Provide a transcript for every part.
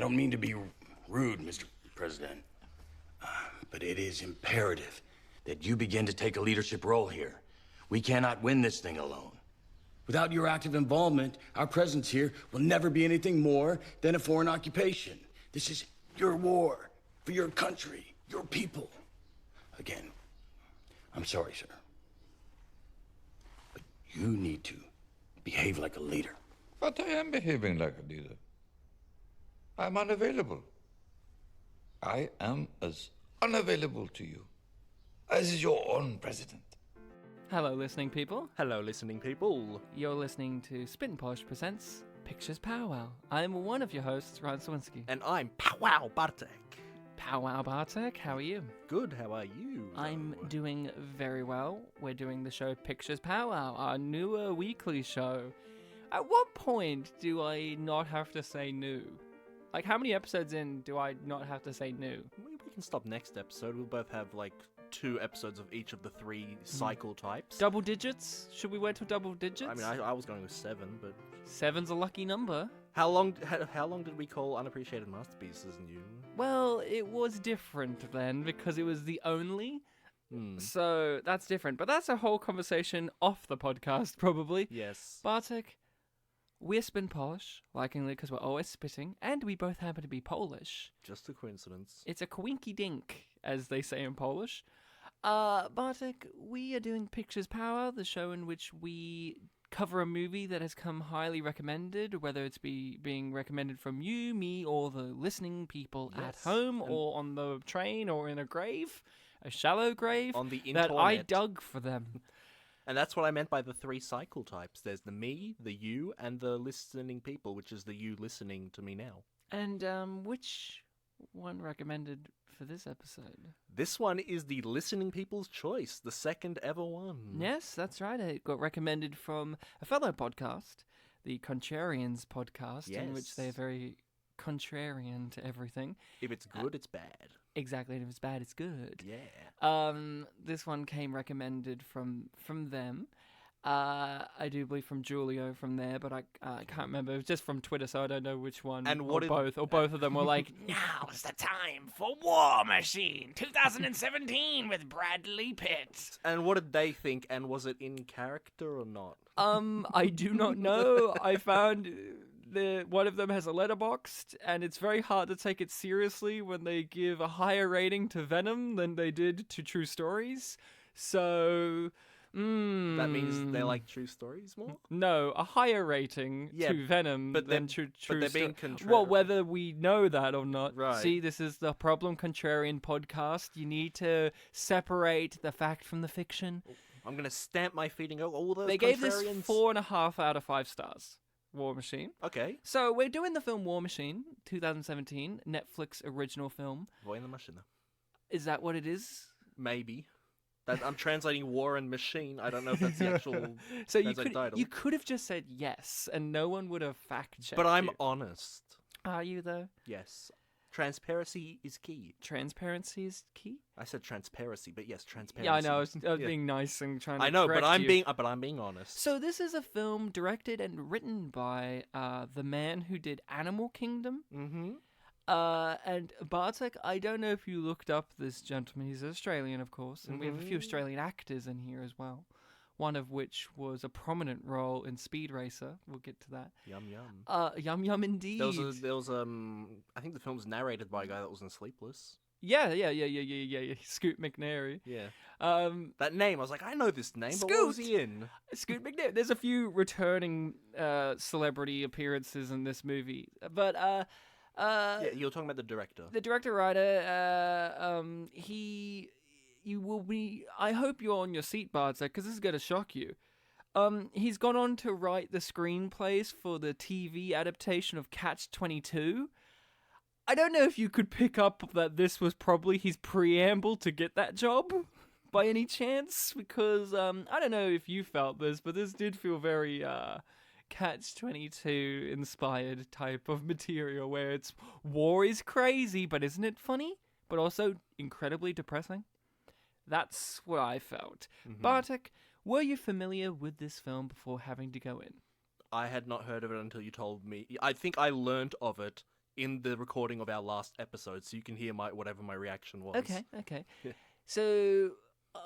don't mean to be rude, Mr. President, but it is imperative that you begin to take a leadership role here. We cannot win this thing alone. Without your active involvement, our presence here will never be anything more than a foreign occupation. This is your war for your country, your people. Again, I'm sorry, sir, but you need to behave like a leader. But I am behaving like a leader. I'm unavailable. I am as unavailable to you as is your own president. Hello, listening people. Hello, listening people. You're listening to Spin Posh Presents Pictures Powwow. I'm one of your hosts, Ryan Sawinski. And I'm Powwow Bartek. Powwow Bartek, how are you? Good, how are you? I'm doing very well. We're doing the show Pictures Powwow, our newer weekly show. At what point do I not have to say new? Like, how many episodes in do I not have to say new? We can stop next episode. We'll both have, 2 episodes of each of the 3 cycle types. Double digits? Should we wait till double digits? I mean, I was going with 7, but... 7's a lucky number. How long did we call Unappreciated Masterpieces new? Well, it was different then, because it was the only... So, that's different. But that's a whole conversation off the podcast, probably. Yes. Bartek, we're Spin Polish, likingly because we're always spitting, and we both happen to be Polish. Just a coincidence. It's a coinky dink, as they say in Polish. Bartek, we are doing Pictures Powwow, the show in which we cover a movie that has come highly recommended, whether it's being recommended from you, me, or the listening people at home, or on the train, or in a grave, a shallow grave, on the that internet. I dug for them. And that's what I meant by the 3 cycle types. There's the me, the you, and the listening people, which is the you listening to me now. And which one recommended for this episode? This one is the listening people's choice, the second ever one. Yes, that's right. It got recommended from a fellow podcast, the Contrarians podcast, in which they're very contrarian to everything. If it's good, it's bad. Exactly, and if it's bad, it's good. Yeah. This one came recommended from them. I do believe from Julio from there, but I can't remember. It was just from Twitter, so I don't know which one. And both of them were like, now's the time for War Machine 2017 with Bradley Pitt. And what did they think? And was it in character or not? I do not know. I found one of them has a letterboxd, and it's very hard to take it seriously when they give a higher rating to Venom than they did to True Stories. So... That means they like True Stories more? No, a higher rating to Venom than True But they're being contrarian. Well, whether we know that or not. Right. See, this is the problem, Contrarian podcast. You need to separate the fact from the fiction. I'm going to stamp my feet and go, all those They Contrarians. gave this 4.5 out of 5 stars. War Machine. Okay. So we're doing the film War Machine, 2017, Netflix original film. Voy in the machine. Is that what it is? Maybe. I'm translating war and machine. I don't know if that's the actual so title. You could have just said yes, and no one would have fact-checked But I'm you. honest. Are you, though? Yes. Transparency is key. Transparency is key? I said transparency, but yes, transparency. Yeah, I know. I was being nice and trying to I know, correct but you. I'm being honest. So this is a film directed and written by the man who did Animal Kingdom. Mm-hmm. And Bartek, I don't know if you looked up this gentleman. He's Australian, of course, and we have a few Australian actors in here as well. One of which was a prominent role in Speed Racer. We'll get to that. Yum yum. Yum yum indeed. There was I think the film's narrated by a guy that was in Sleepless. Yeah. Scoot McNairy. Yeah. That name, I was like, I know this name, but what was he in? Scoot McNairy. There's a few returning celebrity appearances in this movie, but yeah, you're talking about the director. The director-writer, you will be... I hope you're on your seat, Bartek, because this is going to shock you. He's gone on to write the screenplays for the TV adaptation of Catch-22. I don't know if you could pick up that this was probably his preamble to get that job, by any chance, because, I don't know if you felt this, but this did feel very, Catch-22 inspired type of material where it's war is crazy, but isn't it funny? But also incredibly depressing. That's what I felt. Mm-hmm. Bartek, were you familiar with this film before having to go in? I had not heard of it until you told me. I think I learnt of it in the recording of our last episode, so you can hear whatever my reaction was. Okay. So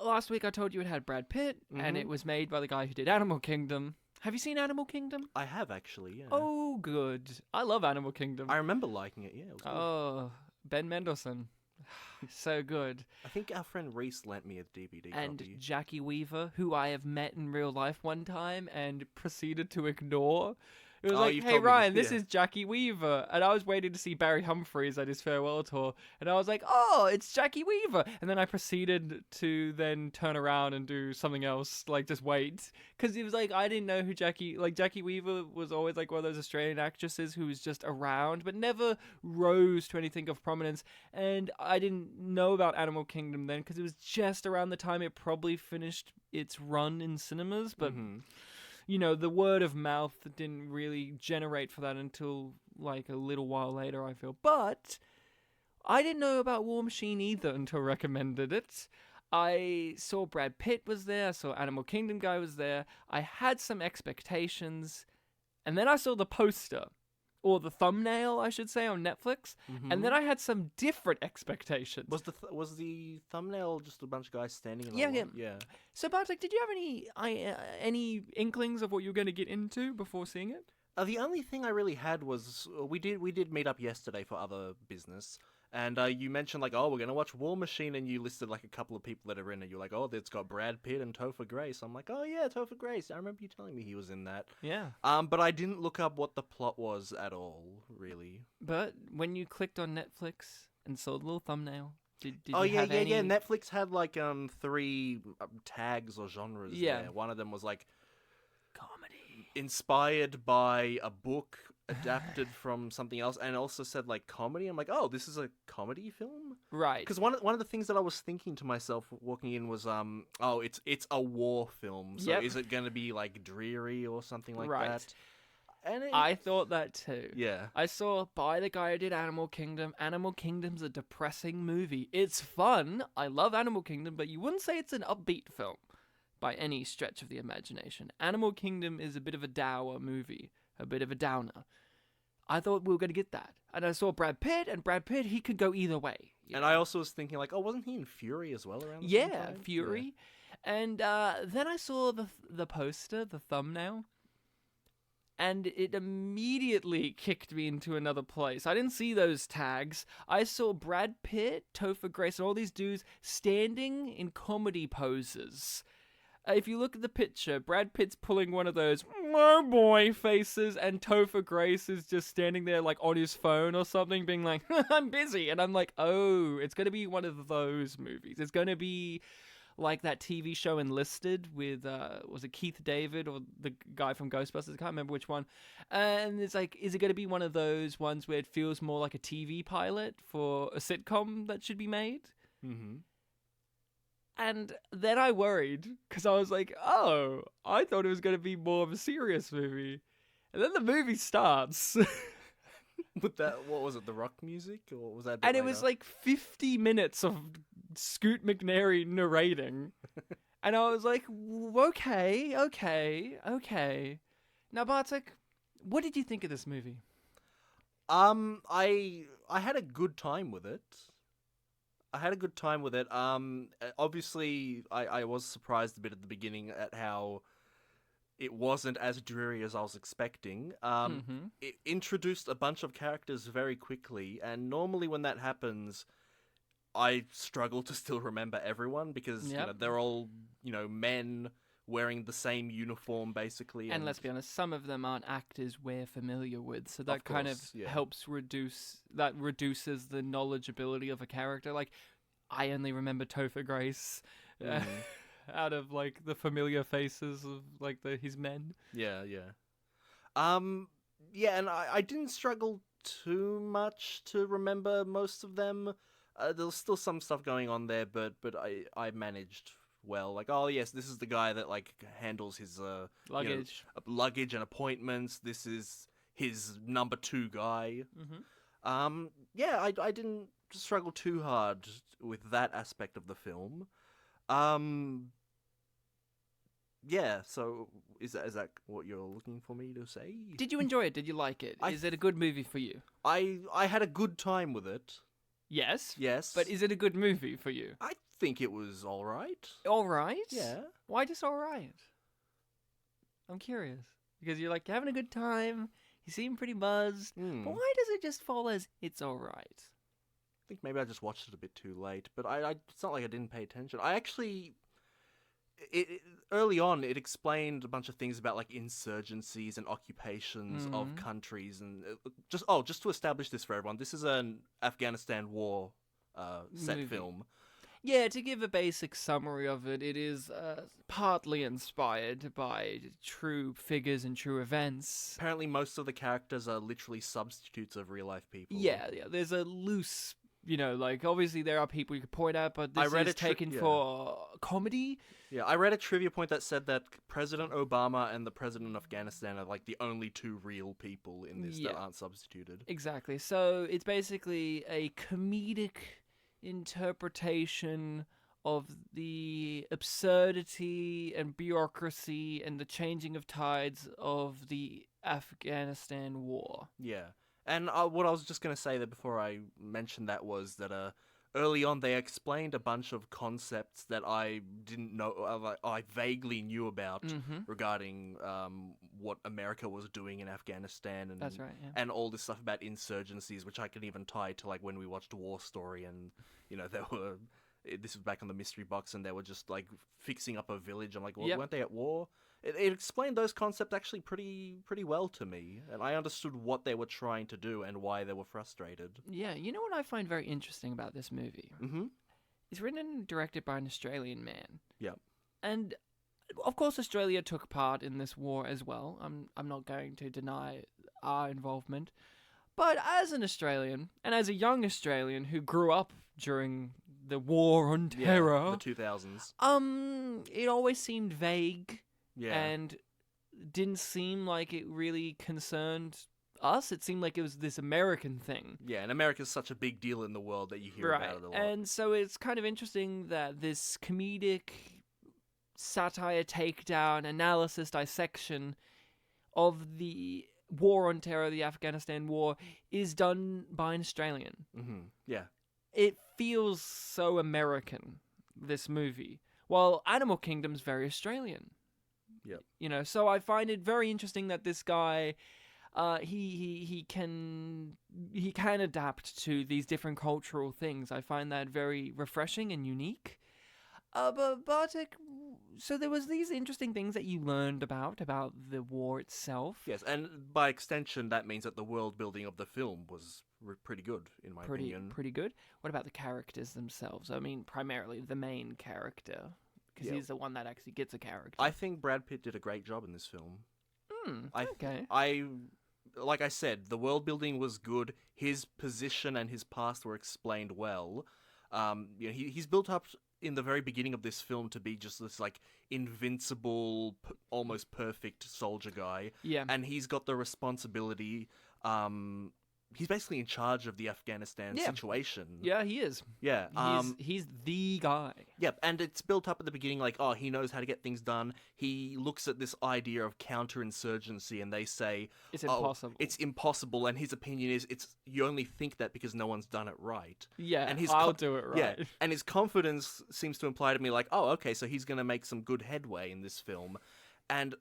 last week I told you it had Brad Pitt, and it was made by the guy who did Animal Kingdom. Have you seen Animal Kingdom? I have actually, yeah. Oh, good. I love Animal Kingdom. I remember liking it, yeah. It was good. Oh, Ben Mendelsohn. So good. I think our friend Reese lent me a DVD And copy. Jackie Weaver, who I have met in real life one time and proceeded to ignore. It was Oh, like, you've hey, told me Ryan, this, this yeah. is Jackie Weaver. And I was waiting to see Barry Humphries at his farewell tour. And I was like, oh, it's Jackie Weaver. And then I proceeded to then turn around and do something else, like just wait. Because it was like, I didn't know who Jackie Weaver was always like one of those Australian actresses who was just around, but never rose to anything of prominence. And I didn't know about Animal Kingdom then, because it was just around the time it probably finished its run in cinemas. But you know, the word of mouth didn't really generate for that until like a little while later, I feel. But I didn't know about War Machine either until recommended it. I saw Brad Pitt was there, I saw Animal Kingdom guy was there. I had some expectations, and then I saw the poster, or the thumbnail, I should say, on Netflix, and then I had some different expectations. Was the thumbnail just a bunch of guys standing in a Yeah, line? Yeah. So Bartek, did you have any inklings of what you were going to get into before seeing it? The only thing I really had was we did meet up yesterday for other business, and you mentioned like, oh, we're gonna watch War Machine, and you listed like a couple of people that are in it. You're like, oh, it's got Brad Pitt and Topher Grace. I'm like, oh yeah, Topher Grace. I remember you telling me he was in that. Yeah. But I didn't look up what the plot was at all, really. But when you clicked on Netflix and saw the little thumbnail, did Oh you yeah, have yeah, any... yeah. Netflix had like 3 tags or genres. Yeah. There. One of them was like comedy. inspired by a book adapted from something else, and also said like comedy. I'm like, oh, this is a comedy film, Right. because one of the things that I was thinking to myself walking in was oh, it's a war film, so Yep. is it going to be like dreary or something like Right. that? And I thought that too. yeah. I saw by the guy who did Animal Kingdom. Animal Kingdom's a depressing movie. It's fun. I love Animal Kingdom, but you wouldn't say it's an upbeat film by any stretch of the imagination. Animal Kingdom is a bit of a dour movie, a bit of a downer. I thought we were going to get that. And I saw Brad Pitt, and Brad Pitt, he could go either way. And I also was thinking like, oh, wasn't he in Fury as well around the same Yeah, time? Fury. And then I saw the poster, the thumbnail, and it immediately kicked me into another place. I didn't see those tags. I saw Brad Pitt, Topher Grace, and all these dudes standing in comedy poses. If you look at the picture, Brad Pitt's pulling one of those "oh boy" faces, and Topher Grace is just standing there like on his phone or something, being like, I'm busy. And I'm like, oh, it's going to be one of those movies. It's going to be like that TV show Enlisted with, was it Keith David or the guy from Ghostbusters? I can't remember which one. And it's like, is it going to be one of those ones where it feels more like a TV pilot for a sitcom that should be made? Mm-hmm. And then I worried, because I was like, oh, I thought it was going to be more of a serious movie. And then the movie starts. With that, what was it, the rock music? Or was that a bit And it was later? like 50 minutes of Scoot McNairy narrating. And I was like, okay. Now, Bartek, what did you think of this movie? I had a good time with it. Obviously, I was surprised a bit at the beginning at how it wasn't as dreary as I was expecting. It introduced a bunch of characters very quickly, and normally when that happens, I struggle to still remember everyone because you know, they're all men wearing the same uniform basically. And let's be honest, some of them aren't actors we're familiar with, so that helps reduces the knowledgeability of a character. Like, I only remember Topher Grace out of like the familiar faces of like his men. Yeah. And I didn't struggle too much to remember most of them. There was still some stuff going on there, but I managed well. Like, oh yes, this is the guy that like handles his luggage and appointments. This is his number 2 guy. I didn't struggle too hard with that aspect of the film. So Is that what you're looking for me to say? Did you enjoy it? Did you like it? Is it a good movie for you? I had a good time with it. Yes. Yes. But is it a good movie for you? I think it was all right. All right. Yeah. Why just all right? I'm curious because you're like having a good time. You seem pretty buzzed. But why does it just fall as it's all right? I think maybe I just watched it a bit too late, but it's not like I didn't pay attention. Early on, it explained a bunch of things about like insurgencies and occupations of countries, and just to establish this for everyone, this is an Afghanistan war set film. Yeah, to give a basic summary of it, it is partly inspired by true figures and true events. Apparently, most of the characters are literally substitutes of real life people. Yeah, there's a loose, like obviously there are people you could point at, but this is taken for comedy. Yeah, I read a trivia point that said that President Obama and the President of Afghanistan are like the only two real people in this that aren't substituted. Exactly. So it's basically a comedic interpretation of the absurdity and bureaucracy and the changing of tides of the Afghanistan war. Yeah. And what I was just going to say that before I mentioned that was that early on they explained a bunch of concepts that I didn't know, I vaguely knew about regarding what America was doing in Afghanistan, and that's right, yeah. And all this stuff about insurgencies, which I can even tie to like when we watched War Story, and this was back on the mystery box, and they were just like fixing up a village. I'm like, well, weren't they at war? It explained those concepts actually pretty well to me, and I understood what they were trying to do and why they were frustrated. Yeah, you know what I find very interesting about this movie? Mm-hmm. It's written and directed by an Australian man. Yeah. And, of course, Australia took part in this war as well. I'm not going to deny our involvement. But as an Australian, and as a young Australian who grew up during the War on Terror... the 2000s. It always seemed vague. Yeah. And didn't seem like it really concerned us. It seemed like it was this American thing. Yeah, and America's such a big deal in the world that you hear about it a lot. And so it's kind of interesting that this comedic satire takedown, analysis, dissection of the war on terror, the Afghanistan war, is done by an Australian. Mm-hmm. Yeah. It feels so American, this movie, while Animal Kingdom's very Australian. Yep. So I find it very interesting that this guy, he can adapt to these different cultural things. I find that very refreshing and unique. But Bartek, so there was these interesting things that you learned about the war itself. Yes, and by extension, that means that the world building of the film was pretty good, in my opinion. Pretty good. What about the characters themselves? I mean, primarily the main character. Because he's the one that actually gets a character. I think Brad Pitt did a great job in this film. Okay. Like I said, the world building was good. His position and his past were explained well. He's built up in the very beginning of this film to be just this like invincible, almost perfect soldier guy. Yeah. And he's got the responsibility. He's basically in charge of the Afghanistan situation. Yeah, he is. Yeah. He's the guy. Yep, and it's built up at the beginning like, oh, he knows how to get things done. He looks at this idea of counterinsurgency and they say... It's impossible. It's impossible, and his opinion is you only think that because no one's done it right. Yeah, and I'll do it right. Yeah, and his confidence seems to imply to me like, oh, okay, so he's going to make some good headway in this film. And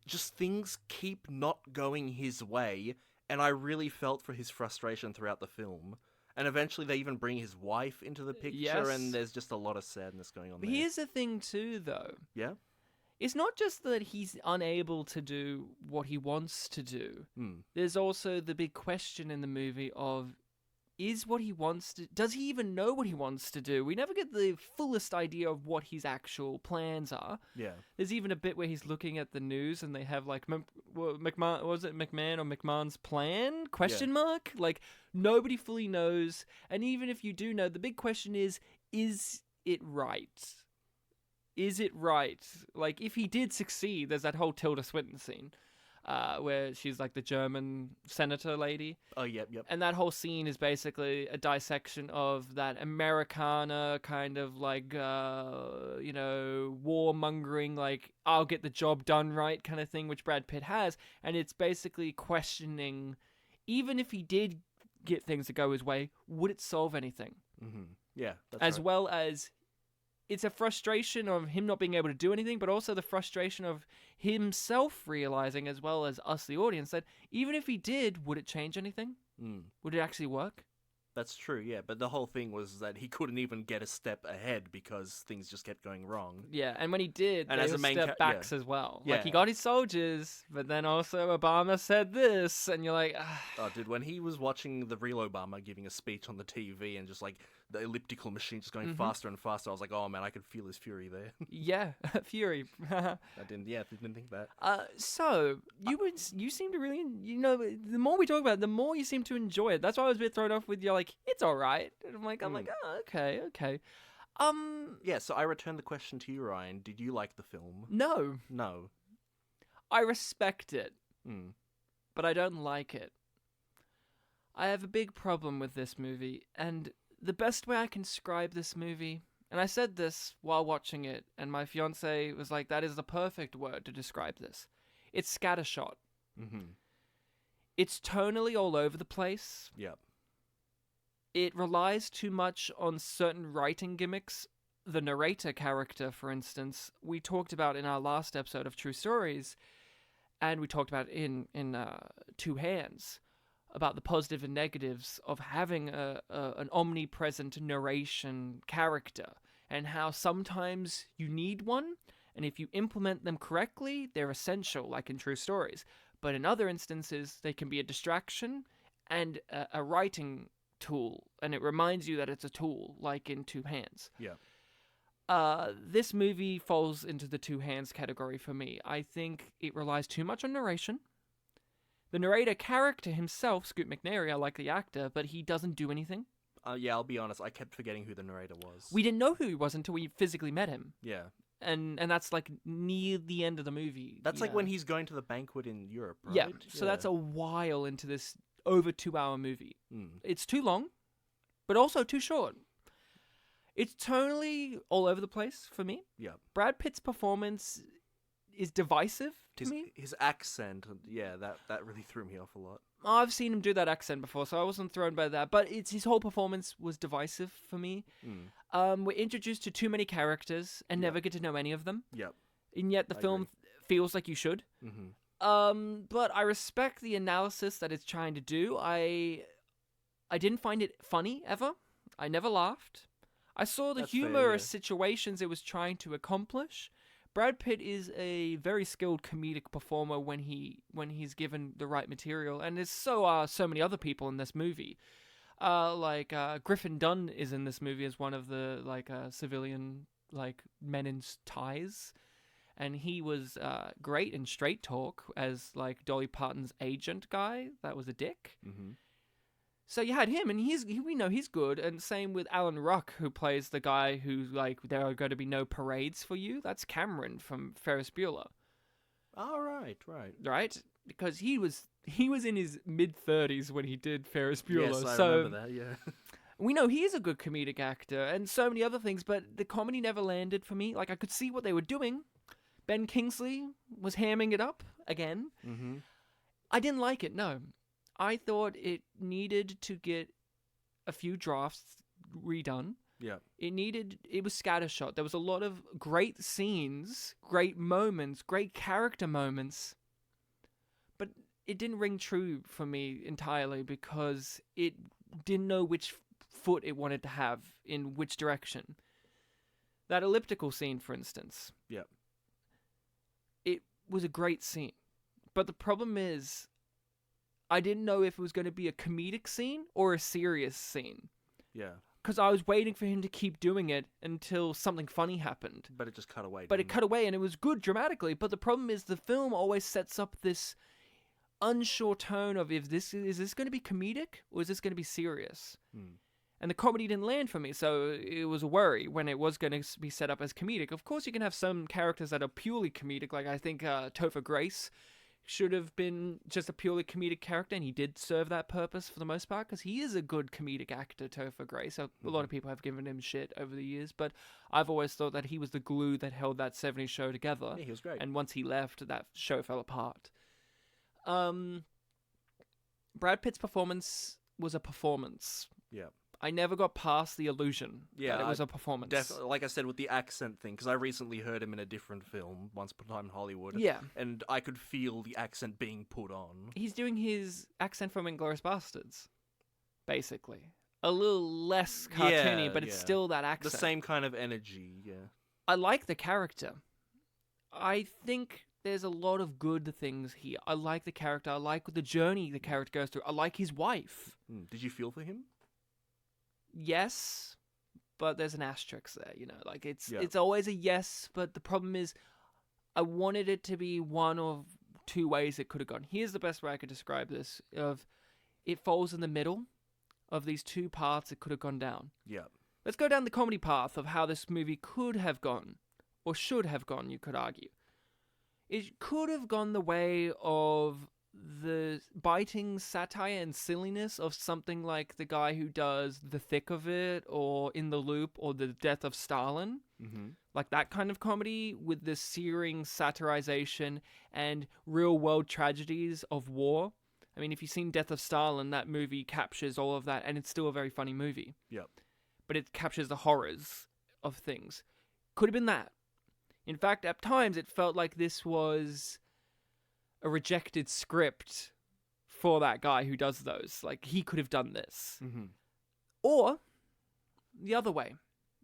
just things keep not going his way... And I really felt for his frustration throughout the film. And eventually they even bring his wife into the picture, and there's just a lot of sadness going on there. Here's the thing too, though. Yeah? It's not just that he's unable to do what he wants to do. There's also the big question in the movie of, does he even know what he wants to do? We never get the fullest idea of what his actual plans are. Yeah. There's even a bit where he's looking at the news and they have like, McMahon's plan? Question mark? Like, nobody fully knows. And even if you do know, the big question is it right? Is it right? Like, if he did succeed, there's that whole Tilda Swinton scene. where she's like the German senator lady. Oh, yep. And that whole scene is basically a dissection of that Americana kind of like, warmongering, like, I'll get the job done right kind of thing, which Brad Pitt has. And it's basically questioning, even if he did get things to go his way, would it solve anything? Mm-hmm. Yeah, that's As right. well as it's a frustration of him not being able to do anything, but also the frustration of himself realizing, as well as us, the audience, that even if he did, would it change anything? Would it actually work? That's true, yeah. But the whole thing was that he couldn't even get a step ahead because things just kept going wrong. Yeah, and when he did, And they as a were main step backs yeah. as well. Yeah. Like, he got his soldiers, but then also Obama said this, and you're like, Oh, dude, when he was watching the real Obama giving a speech on the TV and just like the elliptical machine just going faster and faster, I was like, oh man, I could feel his fury there. yeah, Fury. I didn't think that. So you seem to really, the more we talk about it, the more you seem to enjoy it. That's why I was a bit thrown off with, you're like, it's all right. And I'm like, oh, okay. Yeah, so I return the question to you, Ryan. Did you like the film? No, No. I respect it, Mm. but I don't like it. I have a big problem with this movie, and the best way I can describe this movie, and I said this while watching it, and my fiance was like, that is the perfect word to describe this. It's scattershot. Mm-hmm. It's tonally all over the place. Yep. It relies too much on certain writing gimmicks. The narrator character, for instance, we talked about in our last episode of True Stories, and we talked about in Two Hands, about the positive and negatives of having an omnipresent narration character, and how sometimes you need one, and if you implement them correctly, they're essential, like in True Stories. But in other instances, they can be a distraction and a writing tool, and it reminds you that it's a tool, like in Two Hands. Yeah. This movie falls into the Two Hands category for me. I think it relies too much on narration. The narrator character himself, Scoot McNairy, I like the actor, but he doesn't do anything. Yeah, I'll be honest. I kept forgetting who the narrator was. We didn't know who he was until we physically met him. Yeah. And that's like near the end of the movie. That's like when he's going to the banquet in Europe, right? Yeah, so that's a while into this over 2-hour movie. It's too long, but also too short. It's tonally all over the place for me. Yeah. Brad Pitt's performance is divisive to me. His accent, yeah, that really threw me off a lot. I've seen him do that accent before, so I wasn't thrown by that. But his whole performance was divisive for me. We're introduced to too many characters and never get to know any of them. Yep. And yet the film feels like you should. But I respect the analysis that it's trying to do. I didn't find it funny ever. I never laughed. I saw the That's fair, humorous yeah. situations it was trying to accomplish. Brad Pitt is a very skilled comedic performer when he's given the right material, and there's so many other people in this movie. Griffin Dunn is in this movie as one of the civilian men in ties, and he was great in Straight Talk as Dolly Parton's agent guy that was a dick. So you had him, and we know he's good, and same with Alan Ruck, who plays the guy who there are going to be no parades for you. That's Cameron from Ferris Bueller. Oh, right. Right? Because he was in his mid-30s when he did Ferris Bueller. Yes, I so remember that, yeah. we know he is a good comedic actor, and so many other things, but the comedy never landed for me. I could see what they were doing. Ben Kingsley was hamming it up again. I didn't like it, no. I thought it needed to get a few drafts redone. Yeah. It was scattershot. There was a lot of great scenes, great moments, great character moments, but it didn't ring true for me entirely because it didn't know which foot it wanted to have in which direction. That elliptical scene, for instance. Yeah. It was a great scene. But the problem is, I didn't know if it was going to be a comedic scene or a serious scene. Yeah. Because I was waiting for him to keep doing it until something funny happened. But it just cut away. But it cut away, and it was good dramatically. But the problem is the film always sets up this unsure tone of is this going to be comedic or is this going to be serious? And the comedy didn't land for me, so it was a worry when it was going to be set up as comedic. Of course, you can have some characters that are purely comedic, like I think Topher Grace. should have been just a purely comedic character, and he did serve that purpose for the most part, because he is a good comedic actor, Topher Grace. So a lot of people have given him shit over the years, but I've always thought that he was the glue that held that 70s show together. Yeah, he was great. And once he left, that show fell apart. Brad Pitt's performance was a performance. Yeah. I never got past the illusion that it was a performance. Definitely, like I said, with the accent thing, because I recently heard him in a different film, Once Upon a Time in Hollywood. Yeah. And I could feel the accent being put on. He's doing his accent from Inglourious Bastards, basically. A little less cartoony, but it's still that accent. The same kind of energy, yeah. I like the character. I think there's a lot of good things here. I like the character. I like the journey the character goes through. I like his wife. Did you feel for him? Yes, but there's an asterisk there, like it's always a yes, but the problem is I wanted it to be one of two ways it could have gone. Here's the best way I could describe this: of it falls in the middle of these two paths it could have gone down. Yeah. Let's go down the comedy path of how this movie could have gone, or should have gone, you could argue. It could have gone the way of the biting satire and silliness of something like the guy who does The Thick of It, or In the Loop, or The Death of Stalin. Like that kind of comedy with the searing satirization and real-world tragedies of war. I mean, if you've seen Death of Stalin, that movie captures all of that, and it's still a very funny movie. Yep. But it captures the horrors of things. Could have been that. In fact, at times, it felt like this was a rejected script for that guy who does those. Like, he could have done this. Or, the other way,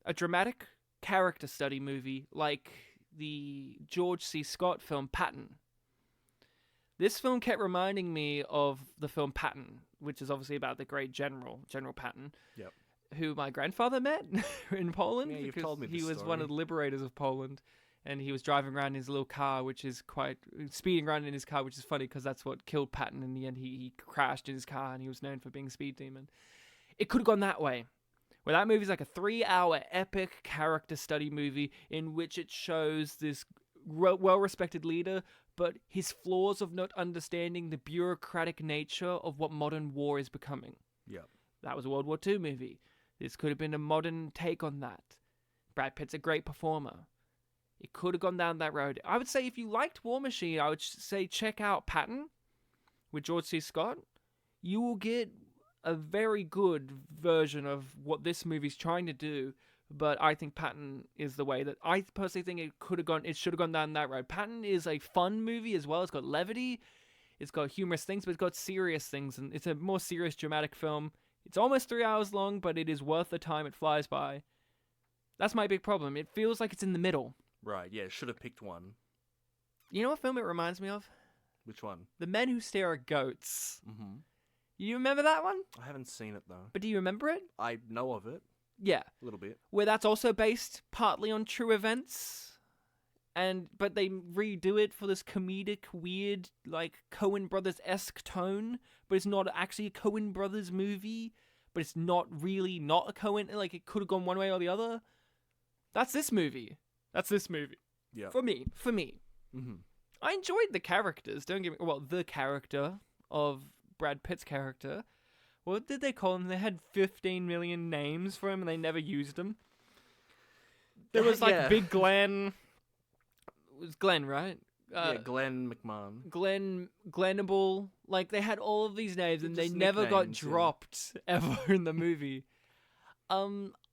a dramatic character study movie like the George C. Scott film Patton. This film kept reminding me of the film Patton, which is obviously about the great General Patton, who my grandfather met in Poland. Yeah, you've told me this he was story. one of the liberators of Poland. And he was driving around in his little car, speeding around in his car, which is funny because that's what killed Patton in the end. He crashed in his car, and he was known for being a speed demon. It could have gone that way, where that movie's like a 3-hour epic character study movie in which it shows this well-respected leader, but his flaws of not understanding the bureaucratic nature of what modern war is becoming. Yeah. That was a World War II movie. This could have been a modern take on that. Brad Pitt's a great performer. It could have gone down that road. I would say if you liked War Machine, I would say check out Patton with George C. Scott. You will get a very good version of what this movie's trying to do, but I think Patton is the way that I personally think it should have gone down that road. Patton is a fun movie as well. It's got levity, it's got humorous things, but it's got serious things, and it's a more serious, dramatic film. It's almost 3 hours long, but it is worth the time. It flies by. That's my big problem. It feels like it's in the middle. Right, yeah, should have picked one. You know what film it reminds me of? Which one? The Men Who Stare at Goats. You remember that one? I haven't seen it, though. But do you remember it? I know of it. Yeah. A little bit. Where that's also based partly on true events. But they redo it for this comedic, weird, like, Coen Brothers-esque tone. But it's not actually a Coen Brothers movie. But it's not really not a Coen. Like, it could have gone one way or the other. That's this movie. Yeah. For me. I enjoyed the characters. The character of Brad Pitt's character. What did they call him? They had 15 million names for him, and they never used them. There was like Big Glenn. It was Glenn, right? Glenn McMahon. Glennable. Like, they had all of these names, and they never got dropped ever in the movie.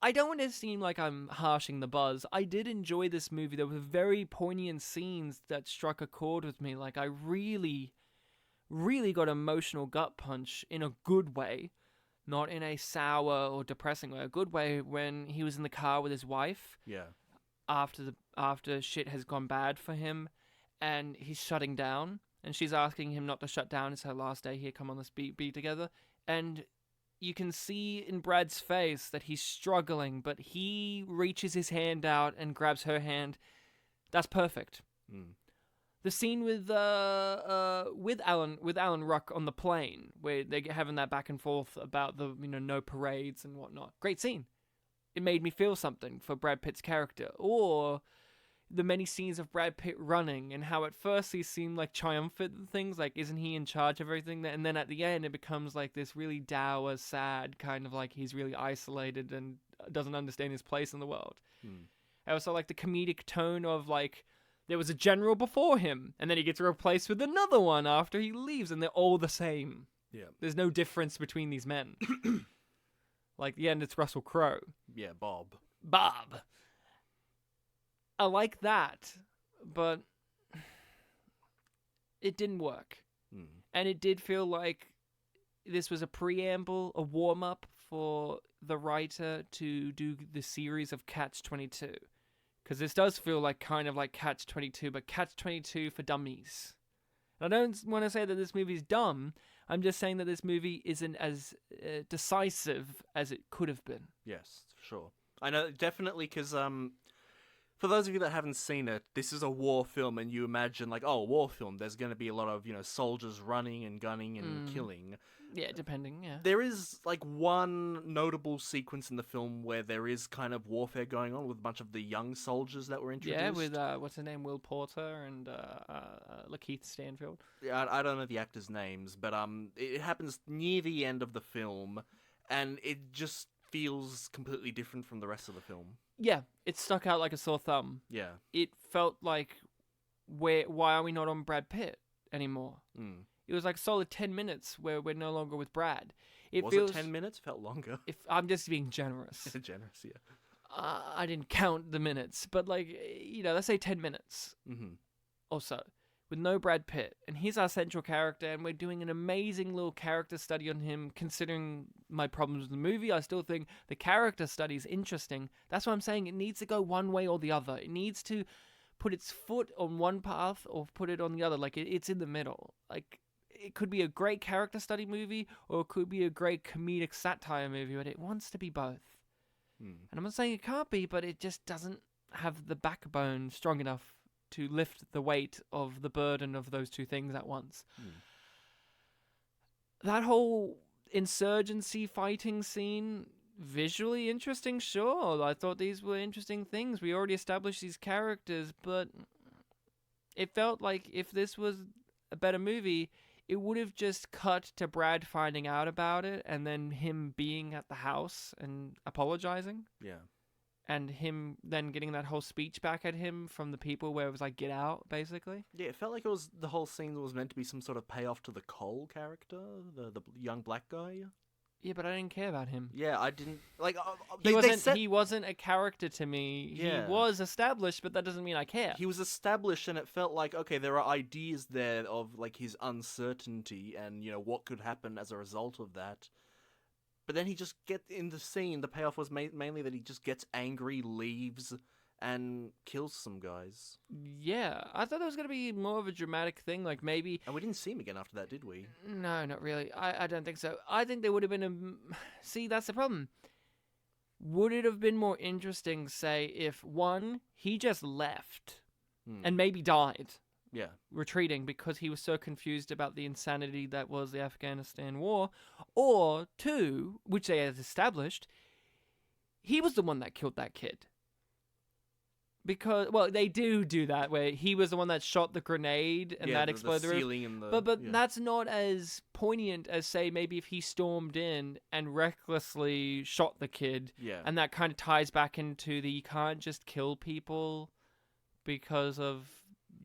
I don't want to seem like I'm harshing the buzz. I did enjoy this movie. There were very poignant scenes that struck a chord with me. Like, I really, really got emotional gut punch in a good way. Not in a sour or depressing way. A good way when he was in the car with his wife. Yeah. After shit has gone bad for him. And he's shutting down. And she's asking him not to shut down. It's her last day here. Come on, let's be together. And you can see in Brad's face that he's struggling, but he reaches his hand out and grabs her hand. That's perfect. The scene with Alan Ruck on the plane, where they're having that back and forth about the no parades and whatnot. Great scene. It made me feel something for Brad Pitt's character. Or the many scenes of Brad Pitt running, and how at first he seemed like triumphant and things, like isn't he in charge of everything, and then at the end it becomes like this really dour, sad kind of like he's really isolated and doesn't understand his place in the world. I also like the comedic tone of like there was a general before him, and then he gets replaced with another one after he leaves, and they're all the same. Yeah. There's no difference between these men. Like the end, it's Russell Crowe. Yeah, Bob. I like that, but it didn't work. And it did feel like this was a preamble, a warm-up for the writer to do the series of Catch-22. Because this does feel like kind of like Catch-22, but Catch-22 for dummies. And I don't want to say that this movie's dumb. I'm just saying that this movie isn't as decisive as it could have been. Yes, for sure. I know, definitely, because for those of you that haven't seen it, this is a war film, and you imagine, like, oh, war film, there's going to be a lot of, soldiers running and gunning and killing. Yeah, depending, yeah. There is, like, one notable sequence in the film where there is kind of warfare going on with a bunch of the young soldiers that were introduced. Yeah, with, what's her name, Will Porter and Lakeith Stanfield. Yeah, I don't know the actors' names, but it happens near the end of the film, and it just feels completely different from the rest of the film. Yeah, it stuck out like a sore thumb. Yeah. It felt like, why are we not on Brad Pitt anymore? It was like solid 10 minutes where we're no longer with Brad. Was it 10 minutes? Felt longer. If I'm just being generous. Generous, yeah. I didn't count the minutes, but like, let's say 10 minutes or so with no Brad Pitt. And he's our central character, and we're doing an amazing little character study on him. Considering my problems with the movie, I still think the character study is interesting. That's what I'm saying. It needs to go one way or the other. It needs to put its foot on one path or put it on the other. Like, it's in the middle. Like, it could be a great character study movie, or it could be a great comedic satire movie, but it wants to be both. And I'm not saying it can't be, but it just doesn't have the backbone strong enough to lift the weight of the burden of those two things at once. That whole insurgency fighting scene, visually interesting, sure. I thought these were interesting things. We already established these characters, but it felt like if this was a better movie, it would have just cut to Brad finding out about it and then him being at the house and apologizing. Yeah. And him then getting that whole speech back at him from the people where it was like, get out, basically. Yeah, it felt like the whole scene was meant to be some sort of payoff to the Cole character, the young black guy. Yeah, but I didn't care about him. Yeah, I didn't like. He wasn't a character to me. Yeah. He was established, but that doesn't mean I care. He was established, and it felt like, okay, there are ideas there of like his uncertainty and what could happen as a result of that. But then he just gets in the scene. The payoff was mainly that he just gets angry, leaves, and kills some guys. Yeah, I thought it was going to be more of a dramatic thing, like maybe... And we didn't see him again after that, did we? No, not really. I don't think so. I think there would have been See, that's the problem. Would it have been more interesting, say, if, one, he just left and maybe died? Yeah. Retreating because he was so confused about the insanity that was the Afghanistan war, or two, which they had established, he was the one that killed that kid. Because, well, they do that, where he was the one that shot the grenade and that exploded the ceiling and but that's not as poignant as, say, maybe if he stormed in and recklessly shot the kid, and that kind of ties back into the you can't just kill people because of...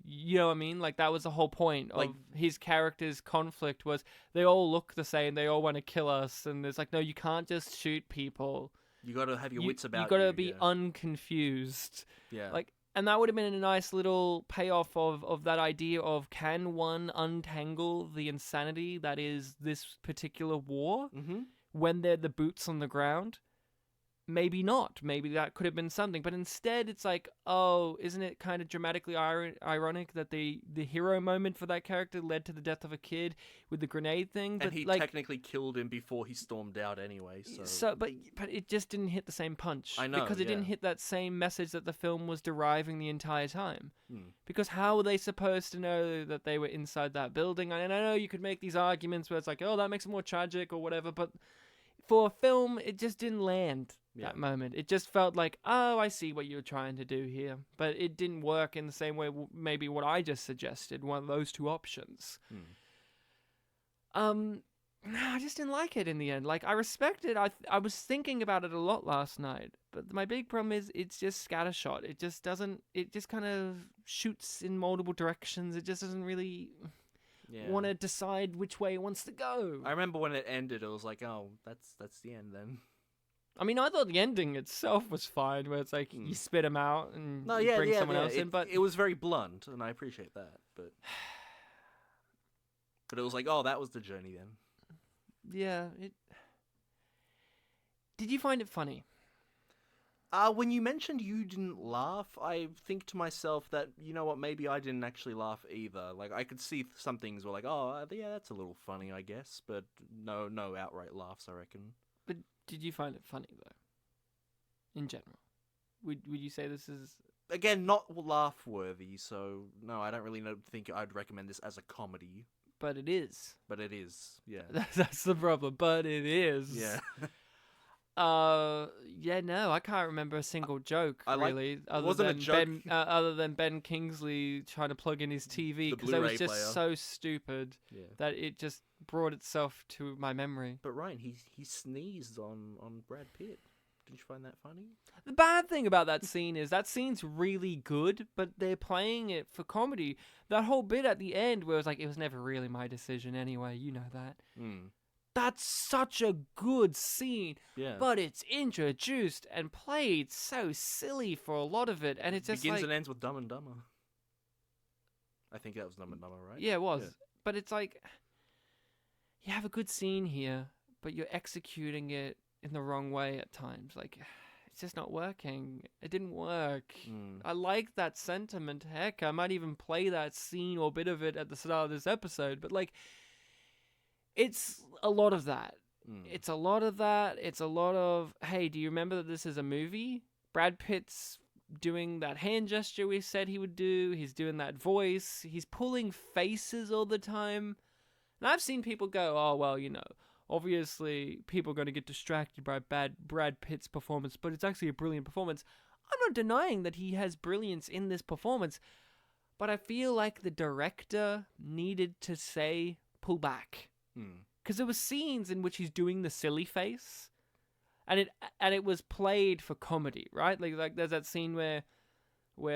You know what I mean? Like, that was the whole point of his character's conflict was they all look the same, they all want to kill us, and there's like, no, you can't just shoot people. You got to have your wits about you. You got to be unconfused. Yeah. Like, and that would have been a nice little payoff of that idea of, can one untangle the insanity that is this particular war when they're the boots on the ground? Maybe not. Maybe that could have been something. But instead, it's like, oh, isn't it kind of dramatically ironic that the hero moment for that character led to the death of a kid with the grenade thing? But and he technically killed him before he stormed out anyway. But it just didn't hit the same punch. I know, because it didn't hit that same message that the film was deriving the entire time. Because how were they supposed to know that they were inside that building? And I know you could make these arguments where it's like, oh, that makes it more tragic or whatever, but for a film, it just didn't land. that moment. It just felt like, oh, I see what you're trying to do here. But it didn't work in the same way maybe what I just suggested, one of those two options. I just didn't like it in the end. Like, I respect it. I was thinking about it a lot last night. But my big problem is it's just scattershot. It just doesn't... It just kind of shoots in multiple directions. It just doesn't really... want to decide which way it wants to go. I remember when it ended, it was like, oh, that's the end then. I mean, I thought the ending itself was fine, where it's like you spit him out and bring someone else in. But it was very blunt, and I appreciate that. But it was like, oh, that was the journey then. Yeah. Did you find it funny? When you mentioned you didn't laugh, I think to myself that, you know what, maybe I didn't actually laugh either. Like, I could see some things were like, oh, yeah, that's a little funny, I guess, but no outright laughs, I reckon. But did you find it funny, though? In general? Would you say this is... Again, not laugh-worthy, so no, I don't really think I'd recommend this as a comedy. But it is. But it is, yeah. That's the problem, but it is. Yeah. Yeah, no, I can't remember a single joke, really. Other than Ben Kingsley trying to plug in his TV, because it was just so stupid that it just brought itself to my memory. But Ryan, he sneezed on Brad Pitt. Didn't you find that funny? The bad thing about that scene is that scene's really good, but they're playing it for comedy. That whole bit at the end where it was like, it was never really my decision anyway, you know that. That's such a good scene, but it's introduced and played so silly for a lot of it, and it just begins and ends with Dumb and Dumber. I think that was Dumb and Dumber, right? Yeah, it was. Yeah. But it's like, you have a good scene here, but you're executing it in the wrong way at times. Like, it's just not working. It didn't work. I like that sentiment. Heck, I might even play that scene or bit of it at the start of this episode, but like, it's a lot of that. It's a lot of that. It's a lot of, hey, do you remember that this is a movie? Brad Pitt's doing that hand gesture we said he would do. He's doing that voice. He's pulling faces all the time. And I've seen people go, oh, well, you know, obviously people are going to get distracted by Brad Pitt's performance, but it's actually a brilliant performance. I'm not denying that he has brilliance in this performance, but I feel like the director needed to say, pull back. Because there were scenes in which he's doing the silly face, and it was played for comedy, right? Like there's that scene where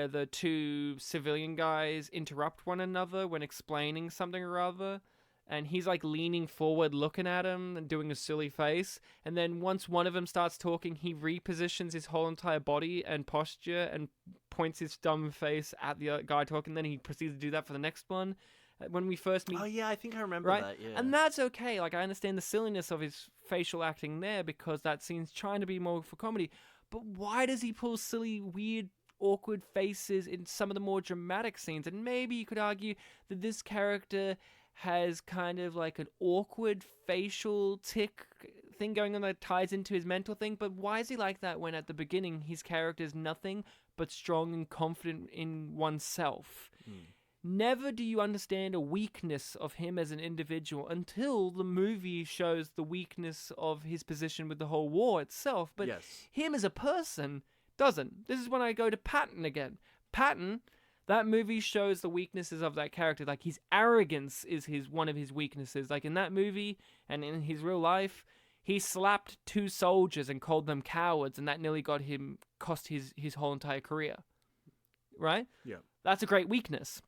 the two civilian guys interrupt one another when explaining something or other, and he's like leaning forward, looking at him and doing a silly face, and then once one of them starts talking, he repositions his whole entire body and posture and points his dumb face at the other guy talking. Then he proceeds to do that for the next one. When we first meet... Oh, yeah, I think I remember that, yeah. And that's okay. Like, I understand the silliness of his facial acting there because that scene's trying to be more for comedy. But why does he pull silly, weird, awkward faces in some of the more dramatic scenes? And maybe you could argue that this character has kind of like an awkward facial tick thing going on that ties into his mental thing. But why is he like that when at the beginning his character is nothing but strong and confident in oneself? Never do you understand a weakness of him as an individual until the movie shows the weakness of his position with the whole war itself. But him as a person doesn't. This is when I go to Patton again. Patton, that movie shows the weaknesses of that character. Like, his arrogance is one of his weaknesses. Like, in that movie and in his real life, he slapped two soldiers and called them cowards, and that nearly cost his whole entire career. Right? Yeah. That's a great weakness.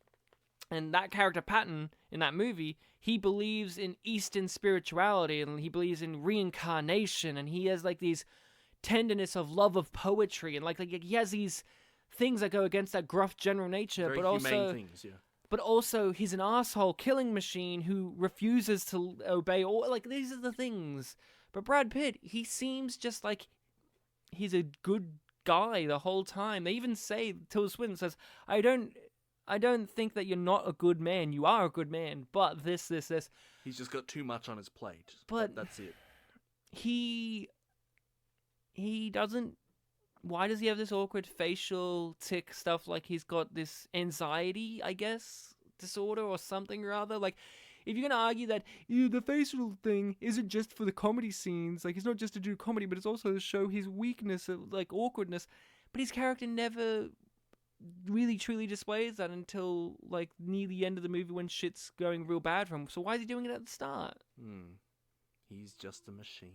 And that character Patton in that movie, he believes in Eastern spirituality and he believes in reincarnation, and he has like these tenderness of love of poetry, and like he has these things that go against that gruff general nature, very but also humane things, yeah. But also he's an asshole killing machine who refuses to obey all, like, these are the things. But Brad Pitt, he seems just like he's a good guy the whole time. They even say, Tilda Swinton says, I don't think that you're not a good man. You are a good man, but this. He's just got too much on his plate. But that's it. He doesn't... Why does he have this awkward facial tick stuff? Like he's got this anxiety, I guess, disorder or something or other. Like, if you're going to argue that the facial thing isn't just for the comedy scenes, like, it's not just to do comedy, but it's also to show his weakness, like, awkwardness, but his character never really truly displays that until, like, near the end of the movie when shit's going real bad for him. So why is he doing it at the start? He's just a machine.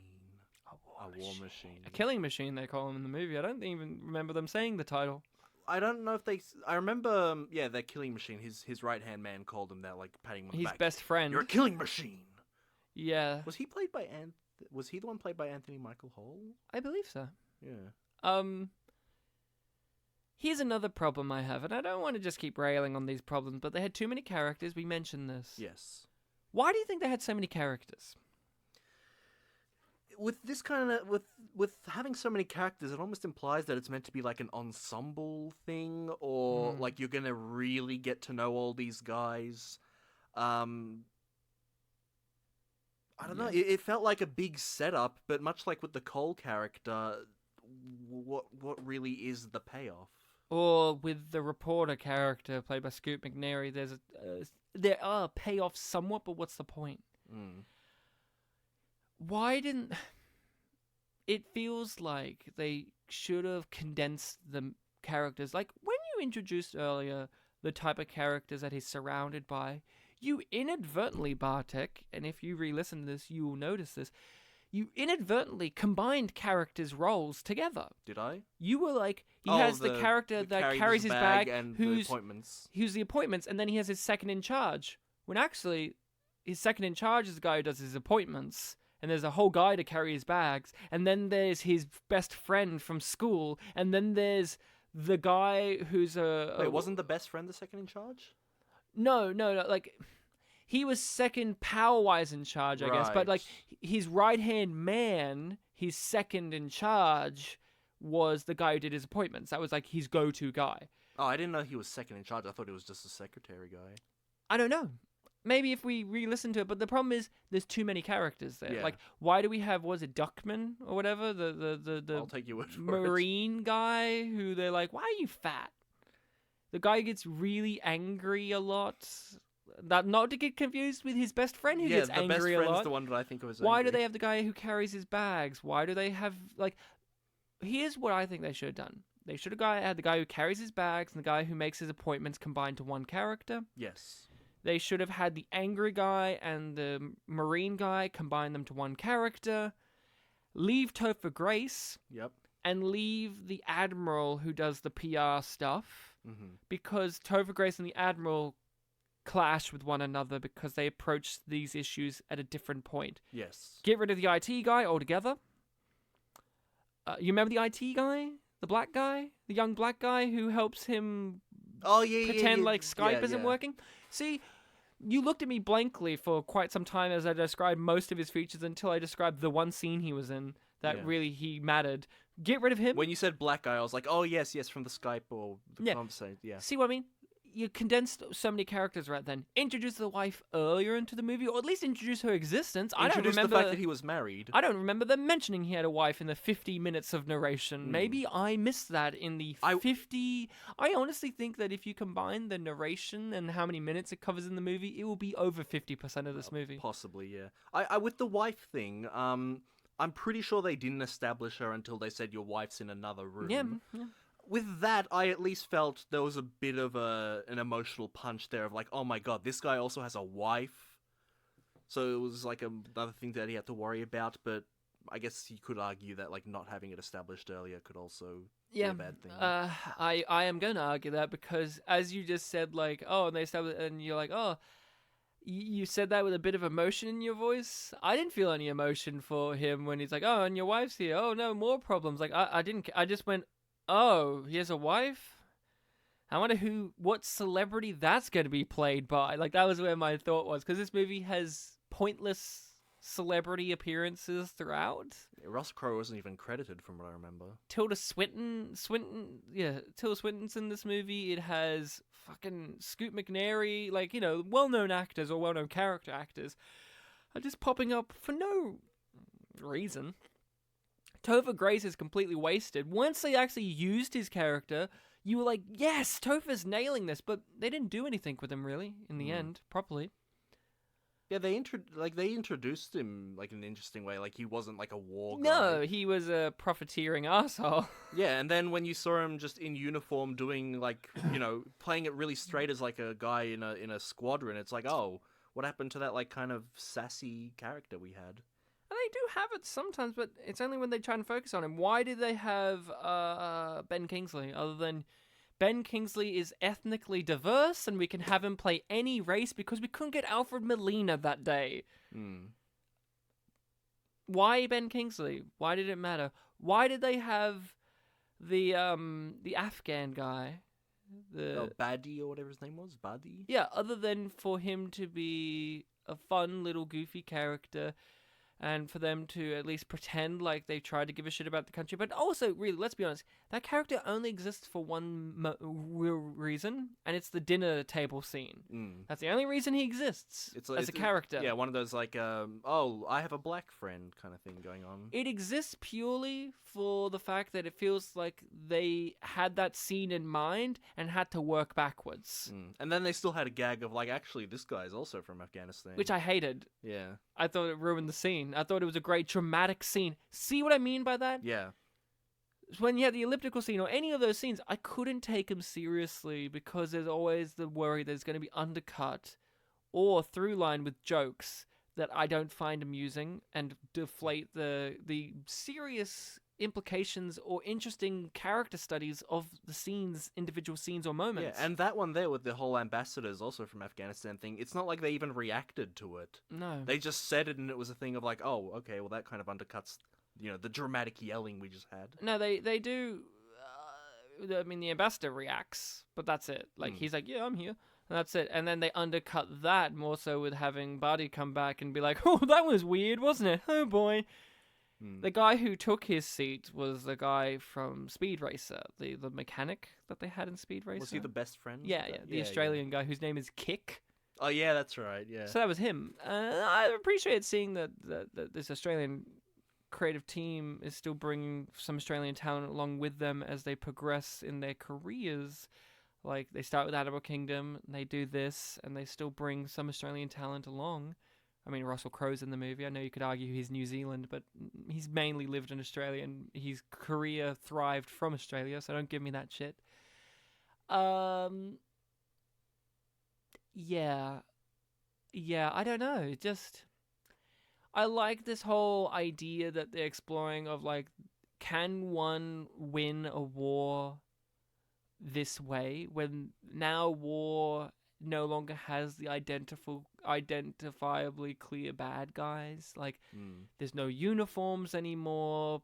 A war machine. A killing machine, they call him in the movie. I don't even remember them saying the title. I don't know if they... I remember, their killing machine. His right-hand man called him that, like, patting him on the back. His best friend. You're a killing machine! Yeah. Was he played by... Was he the one played by Anthony Michael Hall? I believe so. Yeah. Here's another problem I have, and I don't want to just keep railing on these problems, but they had too many characters. We mentioned this. Yes. Why do you think they had so many characters? With this kind of with having so many characters, it almost implies that it's meant to be like an ensemble thing, or like you're gonna really get to know all these guys. I don't know. It felt like a big setup, but much like with the Cole character, what really is the payoff? Or with the reporter character played by Scoot McNairy, there are payoffs somewhat, but what's the point? Why didn't... It feels like they should have condensed the characters. Like, when you introduced earlier the type of characters that he's surrounded by, you inadvertently, Bartek, and if you re-listen to this, you will notice this, you inadvertently combined characters' roles together. Did I? You were like, he has the character that carries his bag and who's the appointments. Who's the appointments, and then he has his second in charge. When actually, his second in charge is the guy who does his appointments. And there's a whole guy to carry his bags. And then there's his best friend from school. And then there's the guy who's Wait, wasn't the best friend the second in charge? No. Like, he was second power-wise in charge, I guess. But, like, his right-hand man, his second in charge, was the guy who did his appointments. That was, like, his go-to guy. Oh, I didn't know he was second in charge. I thought he was just a secretary guy. I don't know. Maybe if we re-listen to it, but the problem is there's too many characters there. Yeah. Like, why do we have, was it Duckman or whatever? The I'll take your word for Marine guy who they're like, why are you fat? The guy gets really angry a lot. Not to get confused with his best friend who gets angry a lot. Yeah, the best friend's the one that I think was Why angry. do they have the guy who carries his bags? Why do they have, like... Here's what I think they should have done. They should have had the guy who carries his bags and the guy who makes his appointments combined to one character. Yes. They should have had the angry guy and the Marine guy, combine them to one character, leave Topher Grace, and leave the Admiral who does the PR stuff, because Topher Grace and the Admiral clash with one another because they approach these issues at a different point. Yes. Get rid of the IT guy altogether. You remember the IT guy? The black guy? The young black guy who helps him pretend like Skype isn't working? See, you looked at me blankly for quite some time as I described most of his features until I described the one scene he was in that really he mattered. Get rid of him. When you said black guy, I was like, oh, yes, from the Skype or the conversation. Yeah. See what I mean? You condensed so many characters right then. Introduce the wife earlier into the movie, or at least introduce her existence. I don't remember the fact that he was married. I don't remember them mentioning he had a wife in the 50 minutes of narration. Maybe I missed that in the 50... I honestly think that if you combine the narration and how many minutes it covers in the movie, it will be over 50% of this movie. Possibly, yeah. I with the wife thing, I'm pretty sure they didn't establish her until they said your wife's in another room. Yeah. With that, I at least felt there was a bit of an emotional punch there of like, oh my god, this guy also has a wife. So it was like another thing that he had to worry about, but I guess you could argue that like not having it established earlier could also be a bad thing. I am going to argue that because as you just said, like, oh, and they established, and you're like, oh, you said that with a bit of emotion in your voice. I didn't feel any emotion for him when he's like, oh, and your wife's here. Oh, no, more problems. Like, I didn't, I just went, oh, he has a wife? I wonder what celebrity that's going to be played by. Like, that was where my thought was. Because this movie has pointless celebrity appearances throughout. Russell Crowe wasn't even credited from what I remember. Tilda Swinton's in this movie. It has fucking Scoot McNairy, like, you know, well-known actors or well-known character actors are just popping up for no reason. Topher Grace is completely wasted. Once they actually used his character, you were like, yes, Topher's nailing this, but they didn't do anything with him, really, in the end, properly. Yeah, they introduced him like in an interesting way. Like he wasn't like a war guy. No, he was a profiteering asshole. Yeah, and then when you saw him just in uniform doing like playing it really straight as like a guy in a squadron, it's like, oh, what happened to that like kind of sassy character we had? And they do have it sometimes, but it's only when they try and focus on him. Why do they have Ben Kingsley other than Ben Kingsley is ethnically diverse and we can have him play any race because we couldn't get Alfred Molina that day? Why Ben Kingsley? Why did it matter? Why did they have the Afghan guy? Badi or whatever his name was? Badi? Yeah, other than for him to be a fun little goofy character and for them to at least pretend like they tried to give a shit about the country. But also, really, let's be honest, that character only exists for one real reason, and it's the dinner table scene. That's the only reason he exists as a character. Yeah, one of those like, oh, I have a black friend kind of thing going on. It exists purely for the fact that it feels like they had that scene in mind and had to work backwards. And then they still had a gag of like, actually, this guy is also from Afghanistan. Which I hated. Yeah. I thought it ruined the scene. I thought it was a great dramatic scene. See what I mean by that? Yeah. When you had the elliptical scene or any of those scenes, I couldn't take them seriously because there's always the worry that it's going to be undercut or through line with jokes that I don't find amusing and deflate the serious implications or interesting character studies of the scenes, individual scenes or moments. Yeah, and that one there with the whole ambassadors also from Afghanistan thing, it's not like they even reacted to it. No. They just said it and it was a thing of like, oh, okay, well that kind of undercuts, the dramatic yelling we just had. No, they do. I mean, the ambassador reacts, but that's it. Like, he's like, yeah, I'm here. And that's it. And then they undercut that more so with having Barty come back and be like, oh, that was weird, wasn't it? Oh, boy. The guy who took his seat was the guy from Speed Racer, the mechanic that they had in Speed Racer. Was he the best friend? Yeah, the Australian guy whose name is Kick. Oh, yeah, that's right, yeah. So that was him. I appreciate seeing that this Australian creative team is still bringing some Australian talent along with them as they progress in their careers. Like, they start with Animal Kingdom, and they do this, and they still bring some Australian talent along. I mean, Russell Crowe's in the movie. I know you could argue he's New Zealand, but he's mainly lived in Australia, and his career thrived from Australia, so don't give me that shit. Yeah, I don't know. I like this whole idea that they're exploring of, like, can one win a war this way when now war no longer has the identifiably clear bad guys? Like, there's no uniforms anymore.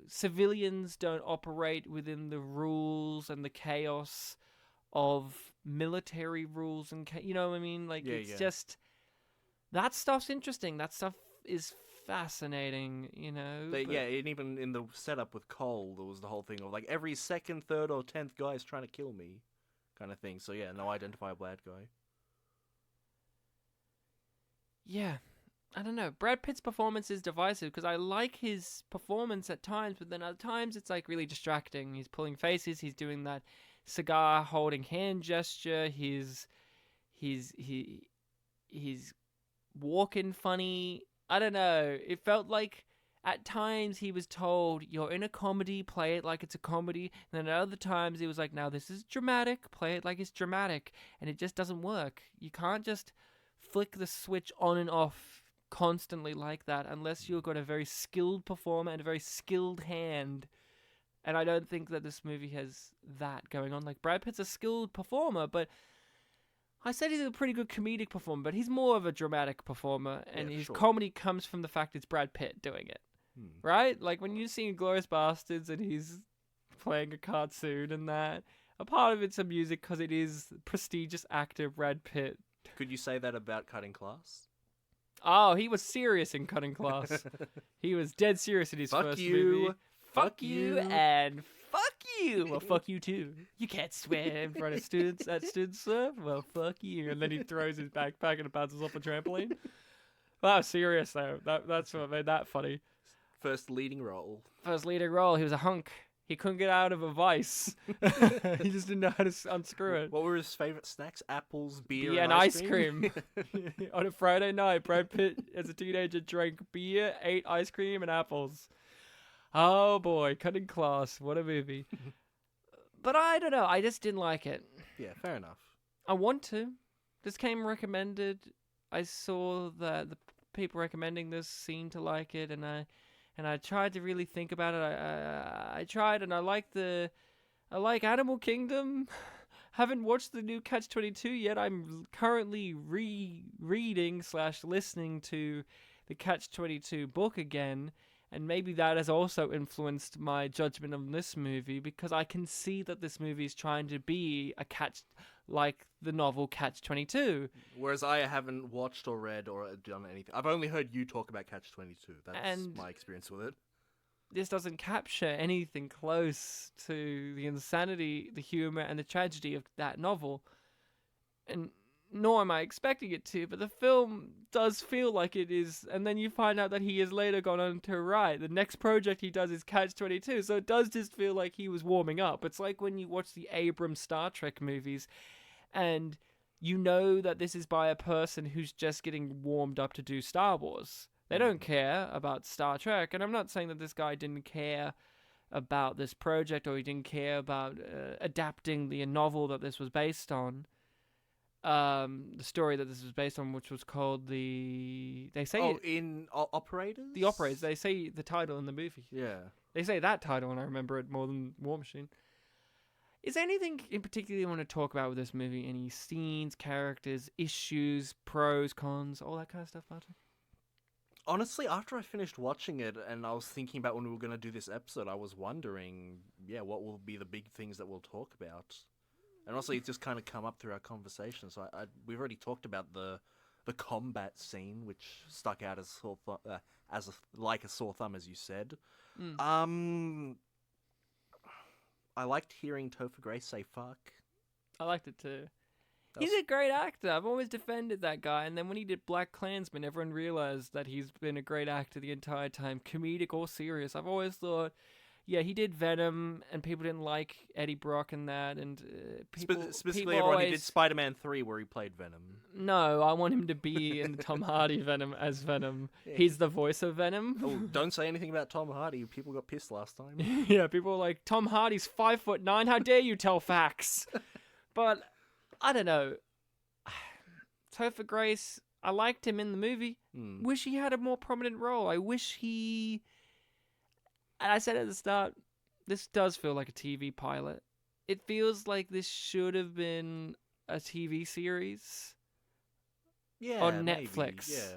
Civilians don't operate within the rules and the chaos of military rules and you know what I mean? Like, just that stuff's interesting. That stuff is fascinating, and even in the setup with Cole, there was the whole thing of like every second, third, or 10th guy is trying to kill me, kind of thing. So yeah, no identifiable bad guy. Yeah, I don't know. Brad Pitt's performance is divisive because I like his performance at times, but then other times it's like really distracting. He's pulling faces. He's doing that cigar holding hand gesture. He's walking funny. I don't know. It felt like at times he was told, you're in a comedy, play it like it's a comedy. And then at other times he was like, now this is dramatic, play it like it's dramatic. And it just doesn't work. You can't just flick the switch on and off constantly like that unless you've got a very skilled performer and a very skilled hand. And I don't think that this movie has that going on. Like, Brad Pitt's a skilled performer, but I said he's a pretty good comedic performer, but he's more of a dramatic performer, and his comedy comes from the fact it's Brad Pitt doing it, right? Like, when you see Inglourious Bastards and he's playing a cartoon and that, a part of it's a music because it is prestigious actor Brad Pitt. Could you say that about Cutting Class? Oh, he was serious in Cutting Class. He was dead serious in his first movie. Fuck you, and fuck you. Well, fuck you too. You can't swear in front of students at student surf. Well, fuck you. And then he throws his backpack and bounces off a trampoline. That was serious though. That's what made that funny. First leading role. He was a hunk. He couldn't get out of a vice. He just didn't know how to unscrew it. What were his favorite snacks? Apples, beer, Yeah, and and ice ice cream. On a Friday night, Brad Pitt, as a teenager, drank beer, ate ice cream, and apples. Oh boy, cutting class. What a movie. But I don't know. I just didn't like it. Yeah, fair enough. I want to. This came recommended. I saw that the people recommending this seemed to like it, and I tried to really think about it. I tried, and I like Animal Kingdom. Haven't watched the new Catch-22 yet. I'm currently rereading / listening to the Catch-22 book again, and maybe that has also influenced my judgment on this movie, because I can see that this movie is trying to be a catch, like the novel Catch-22. Whereas I haven't watched or read or done anything. I've only heard you talk about Catch-22. That's my experience with it. This doesn't capture anything close to the insanity, the humor, and the tragedy of that novel. And nor am I expecting it to, but the film does feel like it is. And then you find out that he has later gone on to write. The next project he does is Catch-22, so it does just feel like he was warming up. It's like when you watch the Abrams Star Trek movies, and you know that this is by a person who's just getting warmed up to do Star Wars. They don't care about Star Trek, and I'm not saying that this guy didn't care about this project, or he didn't care about adapting the novel that this was based on. The story that this was based on, which was called the... They say in Operators? The Operators. They say the title in the movie. Yeah. They say that title, and I remember it more than War Machine. Is there anything in particular you want to talk about with this movie? Any scenes, characters, issues, pros, cons, all that kind of stuff, Bartek? Honestly, after I finished watching it and I was thinking about when we were going to do this episode, I was wondering, what will be the big things that we'll talk about? And also, it's just kind of come up through our conversation. So we've already talked about the combat scene, which stuck out as like a sore thumb, as you said. I liked hearing Topher Grace say "fuck." I liked it too. He's a great actor. I've always defended that guy. And then when he did Black Klansman, everyone realized that he's been a great actor the entire time, comedic or serious. I've always thought, he did Venom, and people didn't like Eddie Brock in that. And specifically, everyone who did Spider-Man 3, where he played Venom. No, I want him to be in the Tom Hardy Venom as Venom. Yeah. He's the voice of Venom. Oh, don't say anything about Tom Hardy. People got pissed last time. Yeah, people were like, Tom Hardy's 5'9". How dare you tell facts? But I don't know. Topher Grace, I liked him in the movie. Wish he had a more prominent role. I wish he... And I said at the start, this does feel like a TV pilot. It feels like this should have been a TV series. Yeah, on Netflix. Maybe, yeah.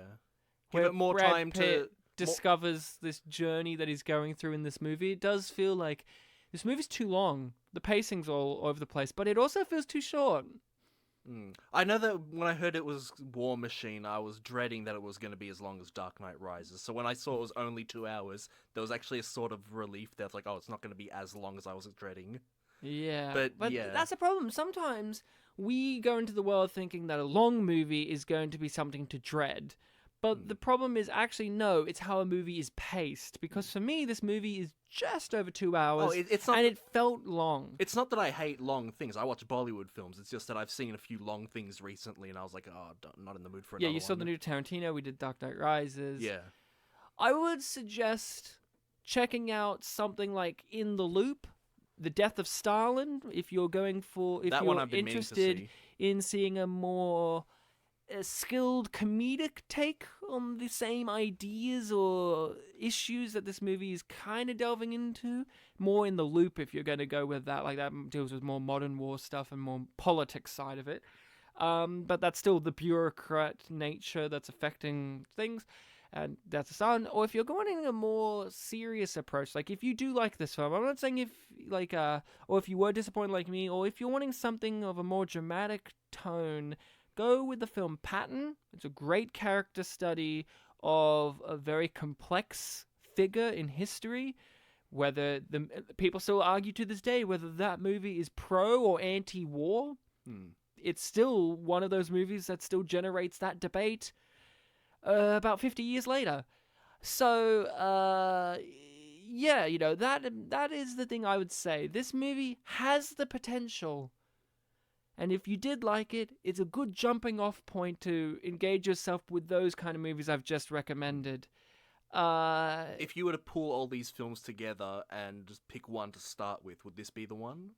Give it more time to... discovers this journey that he's going through in this movie. It does feel like this movie's too long. The pacing's all over the place, but it also feels too short. I know that when I heard it was War Machine, I was dreading that it was going to be as long as Dark Knight Rises. So when I saw it was only 2 hours, there was actually a sort of relief there. It's like, it's not going to be as long as I was dreading. Yeah. But yeah. That's a problem. Sometimes we go into the world thinking that a long movie is going to be something to dread. But the problem is actually, no, it's how a movie is paced. Because for me, this movie is just over 2 hours, it's not and it felt long. It's not that I hate long things. I watch Bollywood films. It's just that I've seen a few long things recently, and I was like, not in the mood for another one. Yeah, you saw the new Tarantino. We did Dark Knight Rises. Yeah. I would suggest checking out something like In the Loop, The Death of Stalin, if you're interested in seeing a more... a skilled comedic take on the same ideas or issues that this movie is kind of delving into. More In the Loop, if you're going to go with that. Like, that deals with more modern war stuff and more politics side of it. But that's still the bureaucrat nature that's affecting things. And that's a sign. Or if you're going in a more serious approach, like if you do like this film, I'm not saying or if you were disappointed like me, or if you're wanting something of a more dramatic tone, go with the film Patton. It's a great character study of a very complex figure in history. Whether people still argue to this day whether that movie is pro or anti-war. It's still one of those movies that still generates that debate about 50 years later. So, yeah, that is the thing I would say. This movie has the potential. And if you did like it, it's a good jumping off point to engage yourself with those kind of movies I've just recommended. If you were to pull all these films together and just pick one to start with, would this be the one?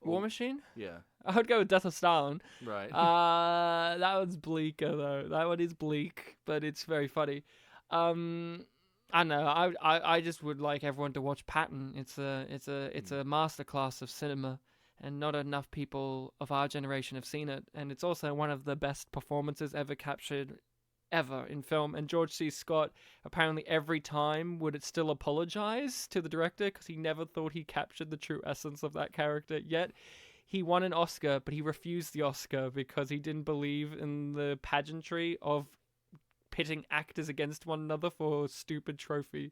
War Machine? Yeah. I would go with Death of Stalin. Right. That one's bleaker though. That one is bleak, but it's very funny. I don't know. I just would like everyone to watch Patton. It's a masterclass of cinema, and not enough people of our generation have seen it. And it's also one of the best performances ever captured ever in film. And George C. Scott, apparently every time would still apologize to the director because he never thought he captured the true essence of that character. Yet he won an Oscar, but he refused the Oscar because he didn't believe in the pageantry of pitting actors against one another for a stupid trophy.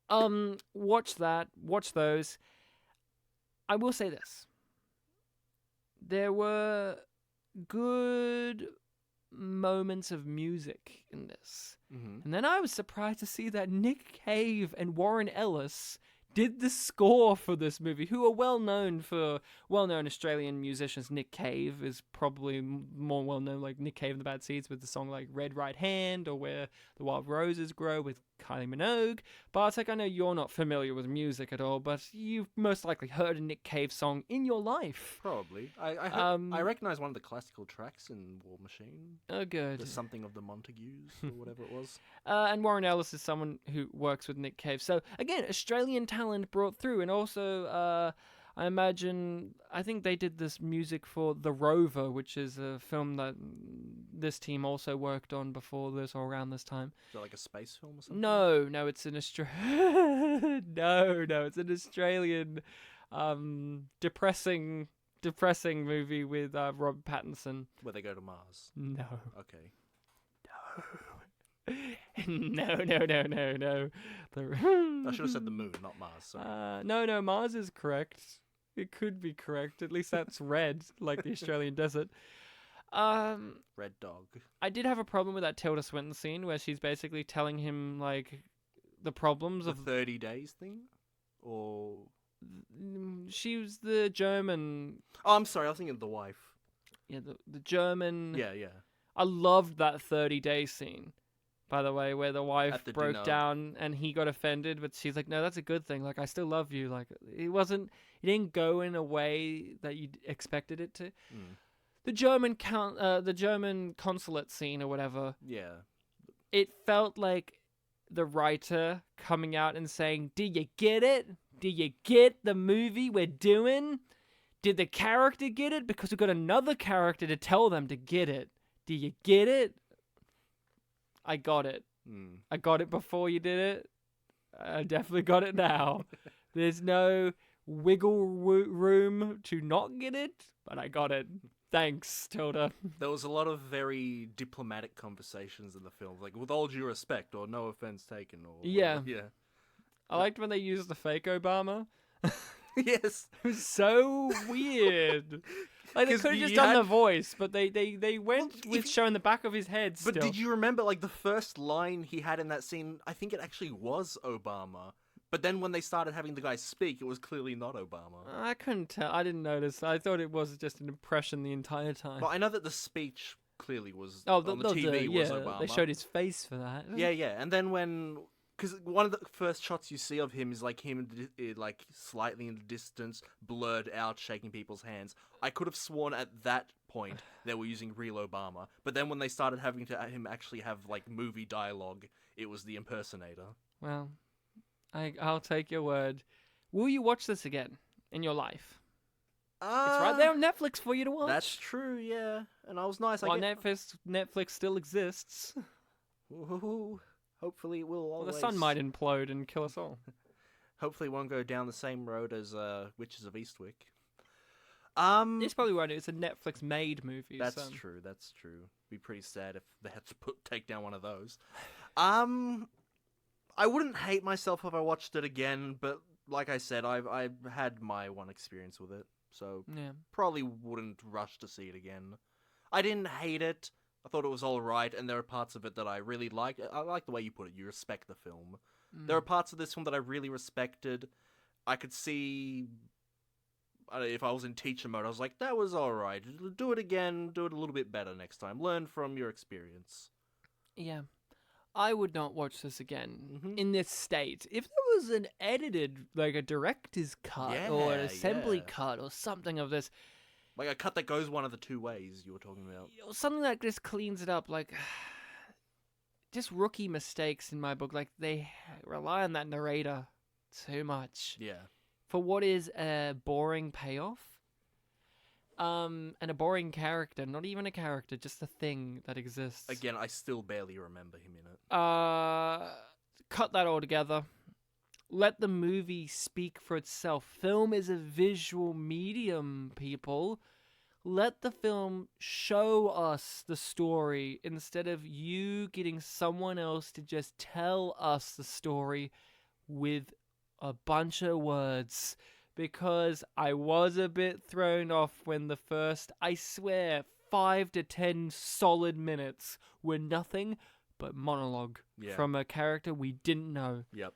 Watch that. Watch those. I will say this. There were good moments of music in this. Mm-hmm. And then I was surprised to see that Nick Cave and Warren Ellis did the score for this movie, who are well-known Australian musicians. Nick Cave is probably more well-known, like Nick Cave and the Bad Seeds with the song like Red Right Hand or Where the Wild Roses Grow with Kylie Minogue. Bartek, I know you're not familiar with music at all, but you've most likely heard a Nick Cave song in your life. Probably. I recognize one of the classical tracks in War Machine. Oh, good. There's something of the Montagues or whatever it was. And Warren Ellis is someone who works with Nick Cave. So, again, Australian talent brought through. And also, I think they did this music for The Rover, which is a film that this team also worked on before this or around this time. Is that like a space film or something? No, it's an it's an Australian depressing movie with Robert Pattinson. Where they go to Mars. No. Okay. No. I should have said the moon, not Mars. Sorry. No, Mars is correct. It could be correct. At least that's red, like the Australian desert. Red Dog. I did have a problem with that Tilda Swinton scene where she's basically telling him like the problems The of 30 days thing? Or... She was the German. Oh, I'm sorry. I was thinking of the wife. Yeah, the German. Yeah. I loved that 30-day scene, by the way, where the wife At the broke dinner. down and he got offended, but she's like, no, that's a good thing. Like, I still love you. Like, it didn't go in a way that you expected it to. Mm. The German consulate scene or whatever, Yeah. it felt like the writer coming out and saying, do you get it? Do you get the movie we're doing? Did the character get it? Because we've got another character to tell them to get it. Do you get it? I got it. Mm. I got it before you did it. I definitely got it now. There's no wiggle room to not get it, but I got it. Thanks, Tilda. There was a lot of very diplomatic conversations in the film, like with all due respect or no offense taken. Or Yeah. whatever. Yeah. I liked when they used the fake Obama. Yes. It was so weird. Like, they 'Cause could have just you done had- the voice, but they went Well, with if- showing the back of his head still. But did you remember, like, the first line he had in that scene? I think it actually was Obama. But then when they started having the guy speak, it was clearly not Obama. I couldn't tell. I didn't notice. I thought it was just an impression the entire time. Well, I know that the speech clearly was Oh, on the TV was yeah, Obama. they showed his face for that. Yeah. And then when... Because one of the first shots you see of him is, like, him, like, slightly in the distance, blurred out, shaking people's hands. I could have sworn at that point they were using real Obama. But then when they started having to him actually have, like, movie dialogue, it was the impersonator. Well, I'll take your word. Will you watch this again in your life? It's right there on Netflix for you to watch. That's true, yeah. And I was nice. While Netflix still exists. Ooh, hopefully it will Well, always... the sun might implode and kill us all. Hopefully it won't go down the same road as Witches of Eastwick. It's probably won't. It's a Netflix-made movie. That's so. true. That's true. Be pretty sad if they had to take down one of those. I wouldn't hate myself if I watched it again, but like I said, I've had my one experience with it, so Yeah. probably wouldn't rush to see it again. I didn't hate it. I thought it was all right, and there are parts of it that I really liked. I like the way you put it. You respect the film. There are parts of this film that I really respected. I could see, if I was in teacher mode, I was like, that was alright. Do it again, do it a little bit better next time. Learn from your experience. Yeah. I would not watch this again in this state. If there was an edited, like a director's cut or an assembly cut or something of this, like a cut that goes one of the two ways you were talking about. or something that just cleans it up, like just rookie mistakes in my book. Like they rely on that narrator too much for what is a boring payoff. And a boring character, not even a character, just a thing that exists. Again, I still barely remember him in it. Cut that all together. Let the movie speak for itself. Film is a visual medium, people. Let the film show us the story instead of you getting someone else to just tell us the story with a bunch of words. Because I was a bit thrown off when the first, I swear, 5 to 10 solid minutes were nothing but monologue from a character we didn't know. Yep.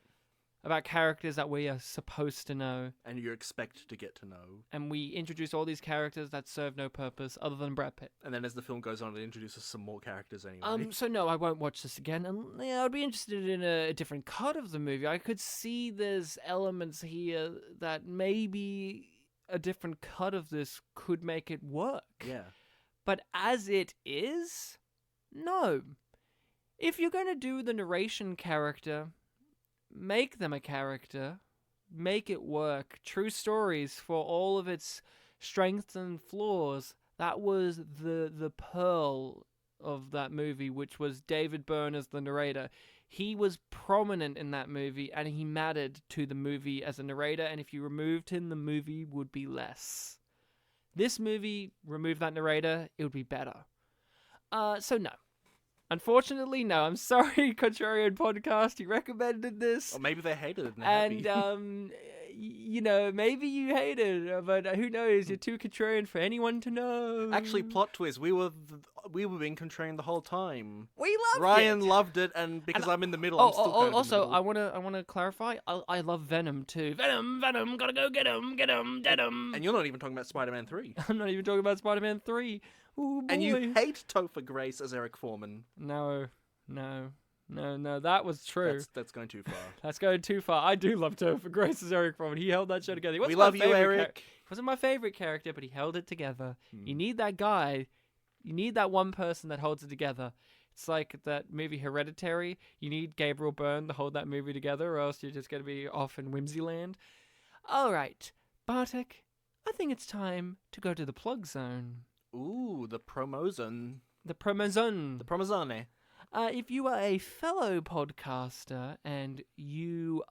About characters that we are supposed to know. And you expect to get to know. And we introduce all these characters that serve no purpose other than Brad Pitt. And then as the film goes on, it introduces some more characters anyway. So no, I won't watch this again. And yeah, I'd be interested in a different cut of the movie. I could see there's elements here that maybe a different cut of this could make it work. Yeah. But as it is, no. If you're going to do the narration character, make them a character, make it work. True Stories, for all of its strengths and flaws, that was the pearl of that movie, which was David Byrne as the narrator. He was prominent in that movie, and he mattered to the movie as a narrator, and if you removed him, the movie would be less. This movie, remove that narrator, it would be better. So no. Unfortunately, no. I'm sorry, Contrarian Podcast. You recommended this. Or maybe they hated it. And, you know, maybe you hated it, but who knows? You're too contrarian for anyone to know. Actually, plot twist. We were being contrarian the whole time. We loved Ryan it. loved it, and because I'm in the middle, I'm still kind of also, in the middle. I want to clarify. I love Venom too. Venom, gotta go get him, get him. And you're not even talking about Spider-Man 3. I'm not even talking about Spider-Man 3. Ooh, boy. And you hate Topher Grace as Eric Foreman. No, that was true. That's going too far. That's going too far. I do love Topher Grace as Eric Foreman. He held that show together. We love you, Eric. He wasn't my favorite character, but he held it together. You need that guy. You need that one person that holds it together. It's like that movie Hereditary. You need Gabriel Byrne to hold that movie together, or else you're just going to be off in Whimsyland. All right, Bartek, I think it's time to go to the plug zone. Ooh, the promozone. The promozone. The promozone. If you are a fellow podcaster and you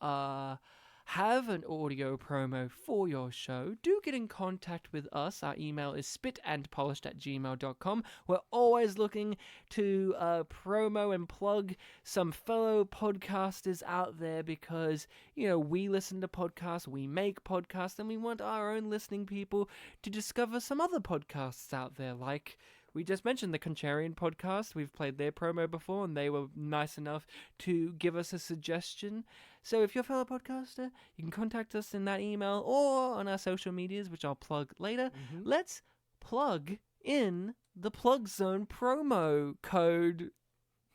have an audio promo for your show, do get in contact with us. Our email is spitandpolished@gmail.com. We're always looking to promo and plug some fellow podcasters out there because, you know, we listen to podcasts, we make podcasts, and we want our own listening people to discover some other podcasts out there, like we just mentioned the Contrarian Podcast. We've played their promo before, and they were nice enough to give us a suggestion. So if you're a fellow podcaster, you can contact us in that email or on our social medias, which I'll plug later. Let's plug in the Plug Zone promo code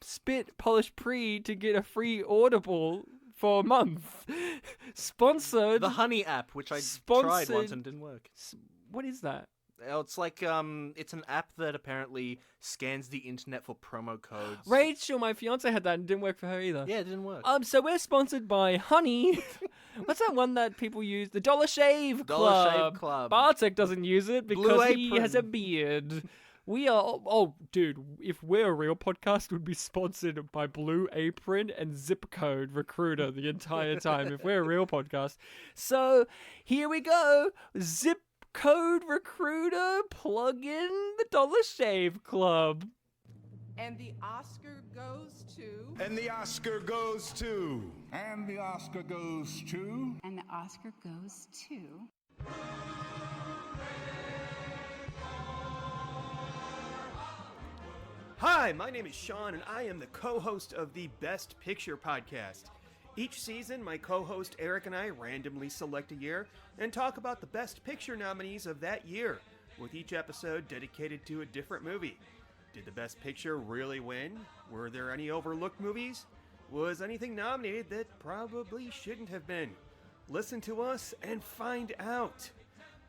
Spit Polish Pre to get a free Audible for a month. Sponsored. The Honey app, which I tried once and didn't work. What is that? It's like it's an app that apparently scans the internet for promo codes. Rachel, my fiance, had that and it didn't work for her either. Yeah, it didn't work. So we're sponsored by Honey. What's that one that people use? The Dollar Shave Club. Dollar Shave Club. Bartek doesn't use it because Blue he Apron. has a beard. We are, oh, dude, if we're a real podcast, we'd be sponsored by Blue Apron and Zip Code Recruiter the entire time if we're a real podcast. So here we go. Zip Code Recruiter, plug in the Dollar Shave Club. And the Oscar goes to... And the Oscar goes to... And the Oscar goes to... And the Oscar goes to... Hi, my name is Sean, and I am the co-host of the Best Picture podcast. Each season, my co-host Eric and I randomly select a year and talk about the Best Picture nominees of that year, with each episode dedicated to a different movie. Did the Best Picture really win? Were there any overlooked movies? Was anything nominated that probably shouldn't have been? Listen to us and find out.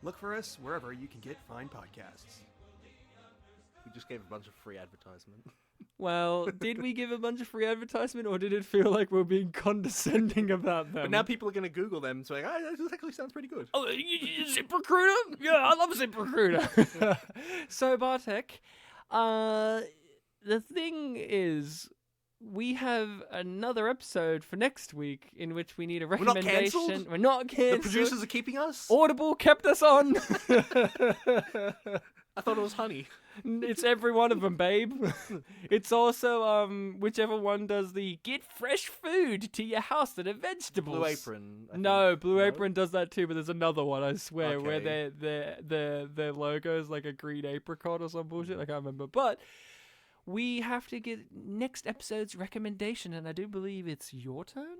Look for us wherever you can get fine podcasts. We just gave a bunch of free advertisement. Well, did we give a bunch of free advertisement, or did it feel like we're being condescending about them? But now people are going to Google them and say, this actually sounds pretty good. Oh, ZipRecruiter? Yeah, I love ZipRecruiter. So, Bartek, the thing is, we have another episode for next week in which we need a recommendation. We're not cancelled. The producers are keeping us? Audible kept us on. I thought it was Honey. It's every one of them, babe. It's also whichever one does the get fresh food to your house that are vegetables. Blue Apron. No, Blue Apron does that too, but there's another one, I swear, where their logo is like a green apricot or some bullshit. I can't remember. But we have to get next episode's recommendation, and I do believe it's your turn?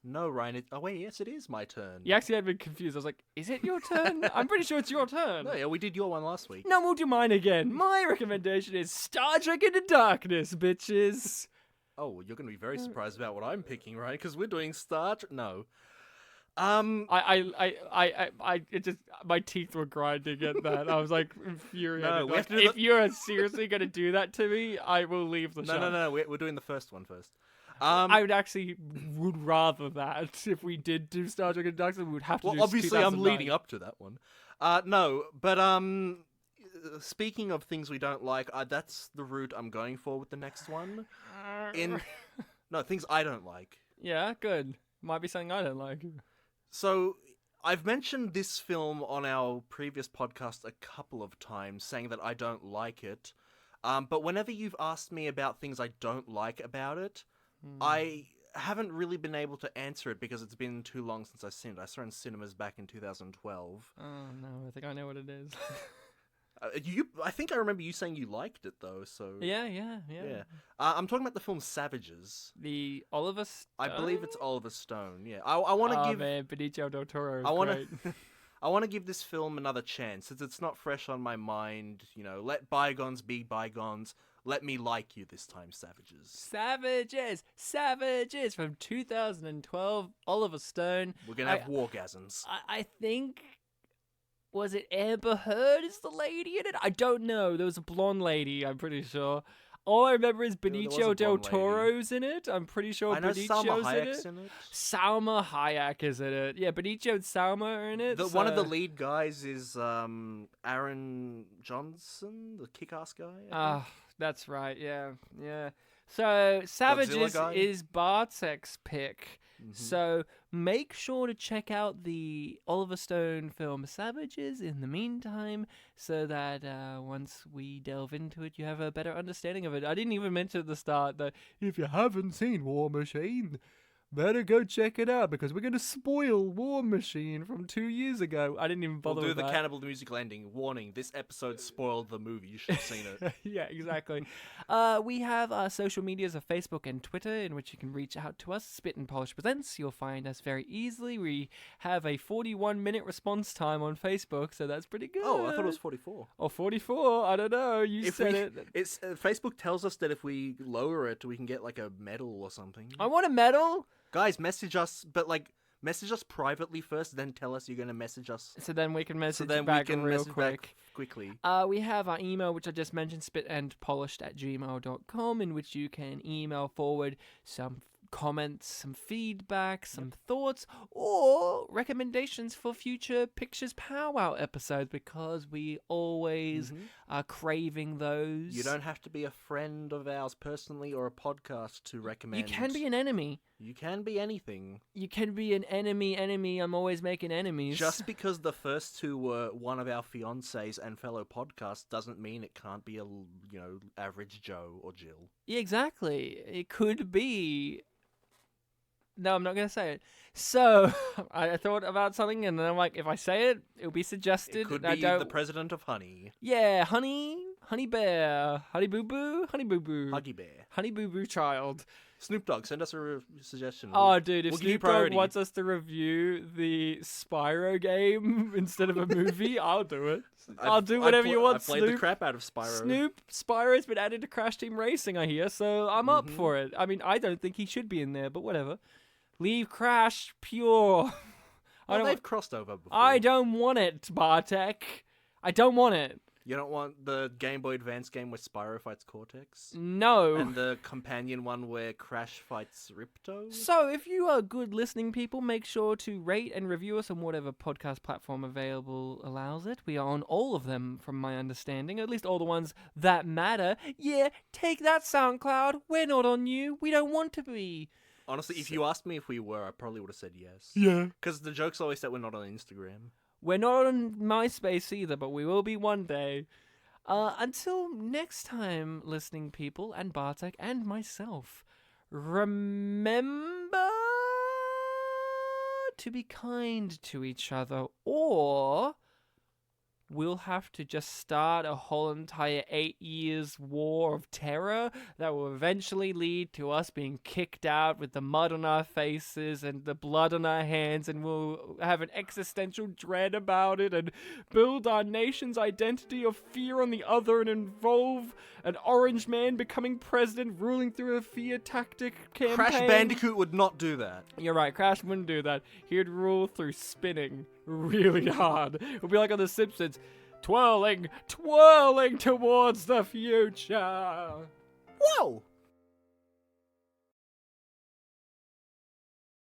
No, Ryan. Yes, it is my turn. You actually had me confused. I was like, is it your turn? I'm pretty sure it's your turn. No, yeah, we did your one last week. No, we'll do mine again. My recommendation is Star Trek Into Darkness, bitches. Oh, you're going to be very surprised about what I'm picking, right? Because we're doing Star Trek. No. It just, my teeth were grinding at that. I was like infuriated. No, we like, have to do if you're seriously going to do that to me, I will leave the show. No. We're doing the first one first. I would rather that if we did do Star Trek Into Darkness, we would have to. Well, do obviously, I'm 2009. leading up to that one. No, but speaking of things we don't like, that's the route I'm going for with the next one. Things I don't like. Yeah, good. Might be something I don't like. So, I've mentioned this film on our previous podcast a couple of times, saying that I don't like it. But whenever you've asked me about things I don't like about it, I haven't really been able to answer it because it's been too long since I've seen it. I saw it in cinemas back in 2012. Oh, no, I think I know what it is. I think I remember you saying you liked it, though, so... Yeah. I'm talking about the film Savages. The Oliver Stone? I believe it's Oliver Stone, yeah. I want to give... Oh, man, Benicio del Toro is great. I want to give this film another chance, since it's not fresh on my mind. Let bygones be bygones. Let me like you this time, Savages. Savages from 2012, Oliver Stone. We're going to have wargasms. I think... Was it Amber Heard is the lady in it? I don't know. There was a blonde lady, I'm pretty sure. All I remember is Benicio del Toro's in it. I'm pretty sure Benicio's Salma Hayek's in it. Salma Hayek is in it. Yeah, Benicio and Salma are in it. One of the lead guys is Aaron Johnson, the kick-ass guy. That's right. Yeah. So Savages is Bartek's pick. Mm-hmm. So make sure to check out the Oliver Stone film Savages in the meantime, so that once we delve into it, you have a better understanding of it. I didn't even mention at the start that if you haven't seen War Machine, better go check it out, because we're going to spoil War Machine from 2 years ago. I didn't even bother with that. We'll do the Cannibal musical ending. Warning, this episode spoiled the movie. You should have seen it. Yeah, exactly. We have our social medias of Facebook and Twitter, in which you can reach out to us. Spit and Polish Presents. You'll find us very easily. We have a 41-minute response time on Facebook, so that's pretty good. Oh, I thought it was 44. Or 44. I don't know. You said it. It's Facebook tells us that if we lower it, we can get like a medal or something. I want a medal. Guys, message us, but message us privately first, then tell us you're going to message us. So then we can message back real quick. Quickly. We have our email, which I just mentioned, spitandpolished@gmail.com, in which you can email forward some comments, some feedback, some thoughts, or recommendations for future Pictures Powwow episodes, because we always are craving those. You don't have to be a friend of ours personally or a podcast to recommend. You can be an enemy. You can be anything. You can be an enemy. I'm always making enemies. Just because the first two were one of our fiancés and fellow podcasts doesn't mean it can't be average Joe or Jill. Yeah, exactly. It could be. No, I'm not going to say it. So, I thought about something, and then I'm like, if I say it, it'll be suggested. It could be the president of Honey. Yeah, Honey Honey Bear, Honey Boo Boo, Honey Boo Boo, Huggy Bear. Honey Boo Boo Child. Snoop Dogg, send us a suggestion. Oh, dude, if we'll give you Snoop Dogg priority. wants us to review the Spyro game instead of a movie, I'll do it. I'll do whatever you want, I played Snoop. the crap out of Spyro. Spyro's been added to Crash Team Racing, I hear, so I'm up for it. I mean, I don't think he should be in there, but whatever. Leave Crash pure. Well, they've crossed over before. I don't want it, Bartek. I don't want it. You don't want the Game Boy Advance game where Spyro fights Cortex? No. And the companion one where Crash fights Ripto? So, if you are good listening people, make sure to rate and review us on whatever podcast platform available allows it. We are on all of them, from my understanding, at least all the ones that matter. Yeah, take that, SoundCloud. We're not on you. We don't want to be. Honestly, if you asked me if we were, I probably would have said yes. Yeah. Because the joke's always that we're not on Instagram. We're not on MySpace either, but we will be one day. Until next time, listening people, and Bartek and myself, remember to be kind to each other, or we'll have to just start a whole entire 8 years war of terror that will eventually lead to us being kicked out with the mud on our faces and the blood on our hands, and we'll have an existential dread about it and build our nation's identity of fear on the other and involve an orange man becoming president, ruling through a fear tactic campaign. Crash Bandicoot would not do that. You're right, Crash wouldn't do that. He'd rule through spinning really hard. It would be like on The Simpsons, twirling towards the future. Whoa!